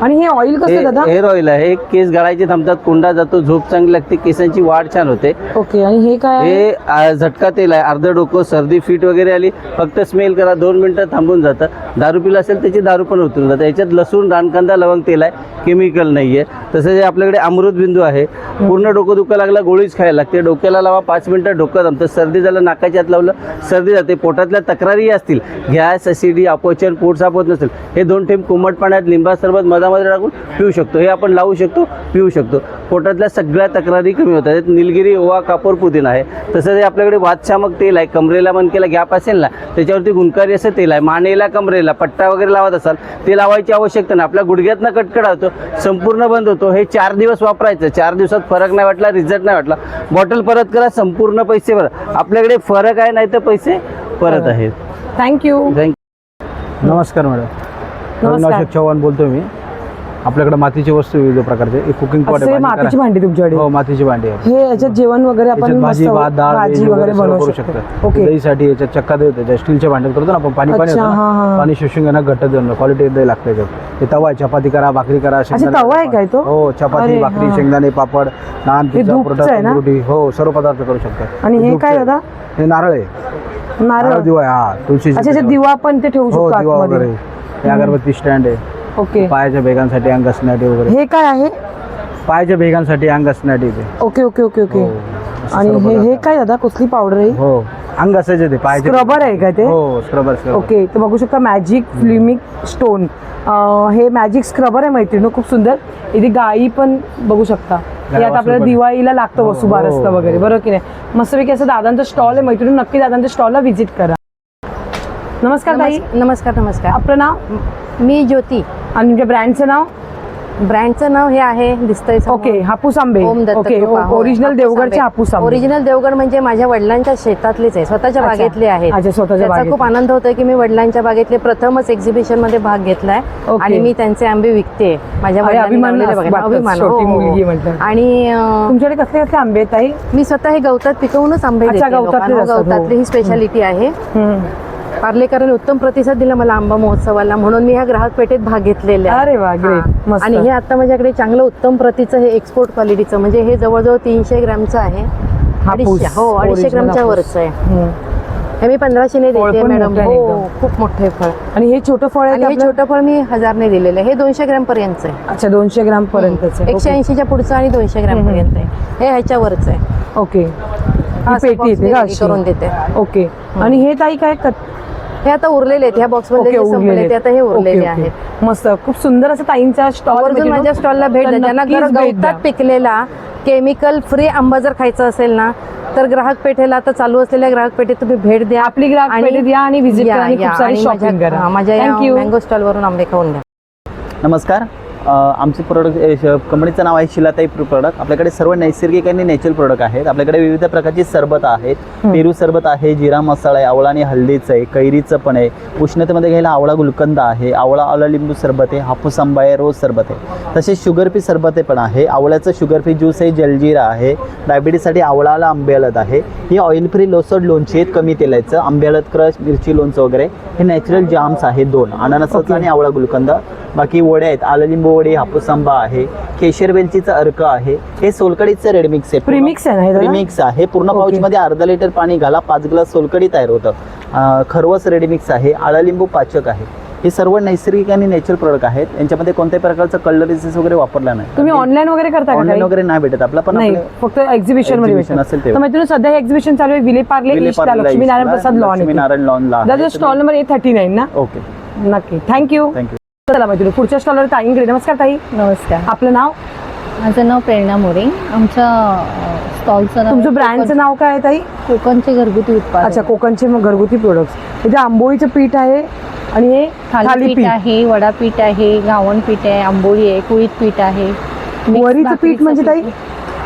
आणि हे ऑइल कसं दादा? हेअर ऑइल आहे, केस गळायचे थांबतात, कोंडा जातो, झोप चांगली लागते, केसांची वाढ छान होते. ओके. आणि हे काय? हे झटका तेल आहे. अर्ध डोकं, सर्दी, फिट वगैरे आली, फक्त स्मेल करा, 2 मिनिटं थांबून जातं. दारू पिला असेल त्याची दारू पण उतरून जातं. याच्यात लसूण, रानकांदा, लवंग तेल आहे, केमिकल नाही आहे. तसंच आपल्याकडे अमृत बिंदू आहे. पूर्ण डोकं दुखा लागला गोळीच खायला लागते. डोक्याला लावा, 5 मिनिटं डोकं थांबतं. सर्दी झालं, नाकाच्या आत लावलं, सर्दी जाते. पोटातल्या तक्रारी असतील, गॅस, ॲसिडी, अपचन, पोट साफ होत नसेल, हे 2 थेंब कोमट पाण्यात लिंबा सरबत मधामध्ये टाकून पिऊ शकतो. हे आपण लावू शकतो, पिऊ शकतो. पोटातल्या सगळ्या तक्रारी कमी होतात. निलगिरी, ओवा, कापूर, पुदिना आहे. तसंच हे आपल्याकडे वातशामक तेल आहे. कमरेला, मनकेला गॅप असेल ना त्याच्यावरती गुणकारी असं तेल आहे. मानेला, कमरेला पट्टा वगैरे लावत असाल, ते लावायची आवश्यकता नाही. आपल्या गुडघ्यातनं कटकडा होतो, संपूर्ण बंद होतो. हे 4 दिवस वापरायचं. 4 दिवसात फरक नाही वाटला, रिझल्ट नाही वाटला, बॉटल परत करा, संपूर्ण पैसे भरा. आपल्याकडे फरक आहे, नाही तर पैसे परत आहेत. थँक्यू. नमस्कार मॅडम, नमस्कार. अशोक चव्हाण बोलतोय मी. आपल्याकडे मातीची वस्तू विविध प्रकारचे, एक कुकिंग पॉट असे मातीची भांडी तुमच्याकडे? हो, मातीची भांडी आहे. हे याच्यात जेवण वगैरे आपण याच्यात भाजी, मस्त भात, डाळ, भाजी वगैरे बनवू शकतो. ओके. दहीसाठी याच्यात चक्का दही होते, स्टीलच्या भांड्यात करतो ना आपण, पाणी अच्छा, होतं हा, ना, हा. पाणी शोषून घेणं, घट्ट देणं, क्वालिटी दही लागते याच्यात. हे तवा आहे, चपाती करा, भाकरी करा. अच्छा, तवा आहे काय तो? हो, चपाती, अरे, भाकरी, हा. शेंगदाणे, पापड, नान, पिझ्झा, धूपचं आहे ना? रोटी, हो, सर्व पदार्थ करू शकतात. आणि हे काय दादा? हे नारळ आहे, नारळ दिवा आहे. हा, तुळशी. अच्छा, दिवा पण ते ठेवू हो, शकतो दिवा आतमध्ये. वगैरे. हे अगरबत्ती स्टँड आहे. ओके. पायाच्या भेगांसाठी, अंग असण्यासाठी वगैरे. हे काय आहे? पायाच्या भेगांसाठी, अंग असण्यासाठी ते. Okay okay okay okay. आणि सर्व हे काय दादा, कसली पावडर आहे? हो, अंग असायचे ते पायाचे. स्क्रबर आहे का ते? हो, स्क्रबर. ओके. तर बघू शकता मॅजिक फ्लिमिक स्टोन. हे मॅजिक स्क्रबर आहे मैत्रिणी, खूप सुंदर. इथे गायी पण बघू शकता. हे आता आपल्याला दिवाळीला लागतं वसुबारसला वगैरे, बरोबर की नाही? मस्तपैकी असं दादांचं स्टॉल आहे मैत्रिणी, नक्की दादांच्या स्टॉलला व्हिजिट करा. नमस्कार ताई. नमस्कार. नमस्कार. आपलं नाव? मी ज्योती. आणि तुमच्या ब्रँडचं नाव? ब्रँडचं नाव हे आहे, दिसतंय. ओके, हापूस आंबे. ओम दत्त ओके. कृपा. हो, ओरिजिनल देवगडचे हापूस आंबे. ओरिजिनल देवगड म्हणजे माझ्या वडिलांच्या शेतातलेच आहे, स्वतःच्या अच्छा. बागेतले आहेत. अच्छा, स्वतःच्या त्याचा बागेत. खूप आनंद होतोय की मी वडिलांच्या बागेतले प्रथमच एक्झिबिशन मध्ये भाग घेतलाय. ओके. आणि मी त्यांचे आंबे विकते. माझ्या अरे, वडिलांनी अभिमान लावलेले बघा. वाटतं, अभिमान. छोटी हो, हो, मुलगी हो. म्हटलं. आणि तुमच्याकडे कसले कसले आंबे आहेत ताई? मी स्वतः हे गवतात पिकवूनच आंबे अच्छा, देते गवतातले लोकांना. असतात, हो. गवतातली ही स्पेशालिटी आहे. पार्लेकरांनी उत्तम प्रतिसाद दिला मला आंबा महोत्सवाला, म्हणून मी ह्या ग्राहक पेठेत भाग घेतलेला आहे. अरे वा, ग्रेट, मस्त. आणि हे आता माझ्याकडे चांगलं उत्तम प्रतीचं हे एक्सपोर्ट क्वालिटीचं, म्हणजे हे जवळजवळ 300 ग्रामचं आहे. 250 ग्रामच्या वरचं आहे. हे मी 1500 ने देते मॅडम. हो, खूप मोठे फळ. आणि हे छोटं फळ आहे, हे छोटं फळ मी 1000 ने दिलेलं आहे. हे 200 ग्राम पर्यंत आहे. अच्छा, 200 ग्राम पर्यंतच आहे. 180च्या पुढचं आणि 200 ग्राम पर्यंत आहे. हे ह्याच्यावरच आहे. ओके, पेटी येते का अशी? करून देते. ओके. आणि हे ताई काय हे आता उरलेले आहेत. ह्या बॉक्स मध्ये संपले ते आता हे उरलेले आहेत. मस्त, खूप सुंदर असं ताईंचा स्टॉल. माझ्या स्टॉलला भेट द्या. ज्यांना गवतात पिकलेला केमिकल फ्री आंबा जर खायचा असेल ना, तर ग्राहक पेठेला आता चालू असलेल्या ग्राहक पेठेत तुम्ही भेट द्या. आपली ग्राहक पेठेत या आणि व्हिजिट करा आणि खूप सारी शॉपिंग करा. माझ्या मँगो स्टॉल वरून आंबे खाऊन द्या. नमस्कार. आमचे प्रोडक्ट कंपनीचं नाव आहे शिलाताई प्रोडक्ट. आपल्याकडे सर्व नैसर्गिक आणि नॅचरल प्रोडक्ट आहेत. आपल्याकडे विविध प्रकारची सरबत आहेत. पेरू सरबत आहे, जिरा मसाला आहे, आवळा आणि हळदीचं आहे, कैरीचं पण आहे. उष्णतेमध्ये घ्यायला आवळा गुलकंद आहे, आवळा आला लिंबू सरबत आहे, हापूस आंबा आहे, रोज सरबत आहे. तसेच शुगर फ्री सरबत पण आहे. आवळ्याचं शुगर फ्री ज्यूस आहे, जलजिरा आहे. डायबिटीजसाठी आवळा आला आंबे हळद आहे. ही ऑइल फ्री लोसड लोणची आहेत, कमी तेलाचं. आंबे हळद क्रश, मिरची लोणचं वगैरे. हे नॅचरल जाम्स आहेत 2, अननसाचा आणि आवळा गुलकंद. बाकी वडे आहेत, आलं लिंबू वडे, हापूस आंबा आहे, केशर वेलचीचा अर्क आहे. हे सोलकडीचं रेडमिक्स आहे. प्रीमिक्स आहे ना? प्रीमिक्स आहे. पूर्ण पाऊचमध्ये अर्धा लिटर पाणी घाला, 5 ग्लास सोलकडी तयार होतं. खरवस रेडमिक्स आहे, आळा लिंबू पाचक आहे. हे सर्व नैसर्गिक आणि नॅचरल प्रोडक्ट आहेत. यांच्यामध्ये कोणत्याही प्रकारचं कलरिसेस वगैरे वापरला नाही. तुम्ही ऑनलाईन वगैरे करता का? ऑनलाईन वगैरे नाही भेटत आपला, पण नाही, फक्त एक्झिबिशन मध्ये असेल तर तुम्ही सध्या एक्झिबिशन चालू आहे विले पार्ले लक्ष्मीनारायण प्रसाद लॉन. दादा स्टॉल नंबर A39 ना? ओके, नक्की. थँक्यू. चला मैत्रिणी, पुढच्या स्टॉलवर ताईंकडे. नमस्कार ताई. नमस्कार. आपलं नाव? माझं नाव प्रेरणा मोरे. आमच्या स्टॉलचं नाव, तुमचं ब्रँडचं नाव काय आहे ताई? कोकणचे घरगुती उत्पादन. अच्छा, कोकणचे घरगुती प्रोडक्ट्स. इथे आंबोळीचं पीठ आहे आणि हे थालीपीठ आहे, वडापीठ आहे, गावण पीठ आहे, आंबोळी आहे, कुळीत पीठ आहे. वरीचं पीठ म्हणजे ताई?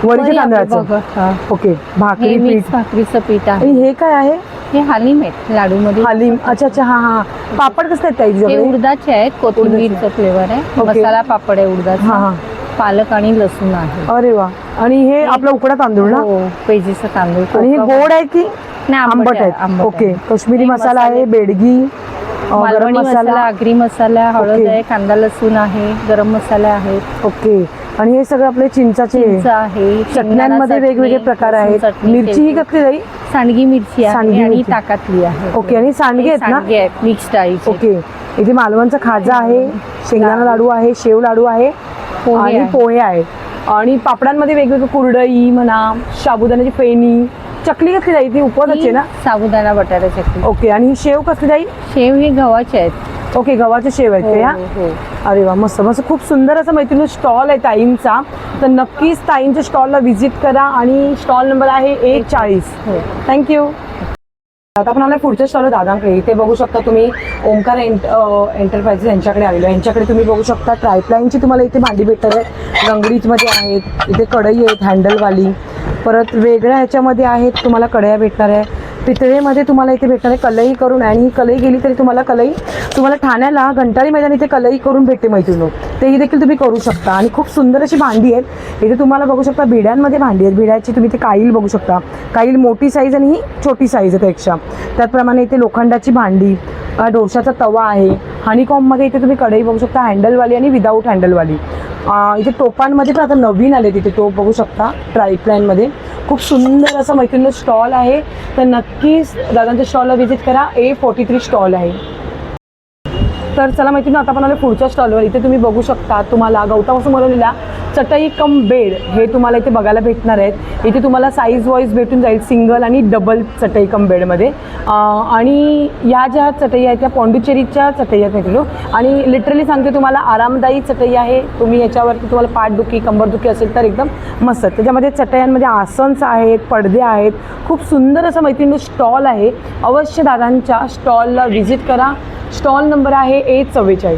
वरीच्या तांदळाचं. ओके, भाकरी पीठ, भाकरीचं पीठ आहे. आणि हे काय आहे? हे हालीम आहेत लाडू मध्ये. हालीम. अच्छा अच्छा, हा हा. पापड कसले आहेत ताई? हे उडदाचे आहेत, कोथिंबीरचं फ्लेवर आहे. मसाला पापड आहे उडदाचा, पालक आणि लसूण आहे. अरे वा. आणि हे आपला उकडा तांदूळ ना? हो, पेजीचं तांदूळ. आणि हे गोड आहे की आंबट आहेत? ओके. काश्मीरी मसाला आहे, बेडगी, मालवणी मसाला, आगरी मसाला, हळद आहे, कांदा लसूण आहे, गरम मसाले आहेत. ओके. आणि हे सगळं आपले चिंचाचे आहे. चटण्यांमध्ये वेगवेगळे प्रकार आहेत. मिरची ही कसली जाईल? सांडगी मिरची आहे आणि ताकातली आहे. ओके. आणि सांडगे आहेत ना? मिक्स डाळीचे. ओके. इथे मालवणचा खाजा आहे, शेंगदाणा लाडू आहे, शेव लाडू आहे आणि पोहे आहेत. आणि पापडांमध्ये वेगवेगळे कुरडई म्हणा, साबुदाण्याची फेणी, चकली कसली जाईल? ती उपवासाची ना? साबुदाणा बटाटा चकली. ओके. आणि ही शेव कसली जाईल? शेव ही गव्हाचे आहेत. ओके, गव्हाचे शेव आहेत का? अरे वा, मस्त मस्त. खूप सुंदर असं मैत्रिणी स्टॉल आहे ताईंचा. तर नक्कीच ताईंच्या स्टॉलला व्हिजिट करा. आणि स्टॉल नंबर आहे A40. थँक्यू. आता आपण आला पुढच्या स्टॉल दादांकडे. इथे बघू शकता तुम्ही ओंकार एंटरप्राइजेस यांच्याकडे आलेलो आहे. यांच्याकडे तुम्ही बघू शकता ट्रायप्लाईनची तुम्हाला इथे भांडी भेटणार आहे. रंगडीमध्ये आहेत, इथे कढई आहेत हँडलवाली. परत वेगळ्या ह्याच्यामध्ये आहेत तुम्हाला कढया भेटणार आहे. पितळेमध्ये तुम्हाला इथे भेटणार आहे कलई करून. आणि ही कलई गेली तरी तुम्हाला तुम्हाला ठाण्याला घंटाळी मैदान इथे कलई करून भेटते मैत्रिणी. तेही देखील तुम्ही करू शकता. आणि खूप सुंदर अशी भांडी आहेत. इथे तुम्हाला बघू शकता भिड्यांमध्ये भांडी आहेत. भिड्याची तुम्ही इथे काईल बघू शकता. काईल मोठी साईज आणि ही छोटी साईज आहे त्यापेक्षा. त्याचप्रमाणे इथे लोखंडाची भांडी, डोशाचा तवा आहे. हनीकॉममध्ये इथे तुम्ही कढई बघू शकता, हँडलवाली आणि विदाऊट हँडलवाली. इथे टोपांमध्ये पण आता नवीन आले तिथे टोप बघू शकता ट्रायप्लाईनमध्ये. खूप सुंदर असं मैत्रिणी स्टॉल आहे. तर नक्कीच दादांच्या स्टॉलला व्हिजिट करा. A43 स्टॉल आहे. तर चला मैत्रिणी, आता आपण आलो पुढच्या स्टॉलवर. इथे तुम्ही बघू शकता तुम्हाला गवतापासून बनवलेला चटई कम बेड हे तुम्हाला इथे बघायला भेटणार आहेत. इथे तुम्हाला साईज वाईज भेटून जाईल, सिंगल आणि डबल चटई कम बेडमध्ये. आणि या ज्या चटई आहेत त्या पॉंडुचेरीच्या चटई आहेत मैत्रिणी. आणि लिटरली सांगते तुम्हाला आरामदायी चटई आहे. तुम्ही याच्यावरती तुम्हाला पाठदुखी कंबरदुखी असेल तर एकदम मस्त. त्याच्यामध्ये चटयांमध्ये आसन्स आहेत, पडदे आहेत. खूप सुंदर असं मैत्रिणी स्टॉल आहे. अवश्य दादांच्या स्टॉलला व्हिजिट करा. स्टॉल नंबर आहे A44.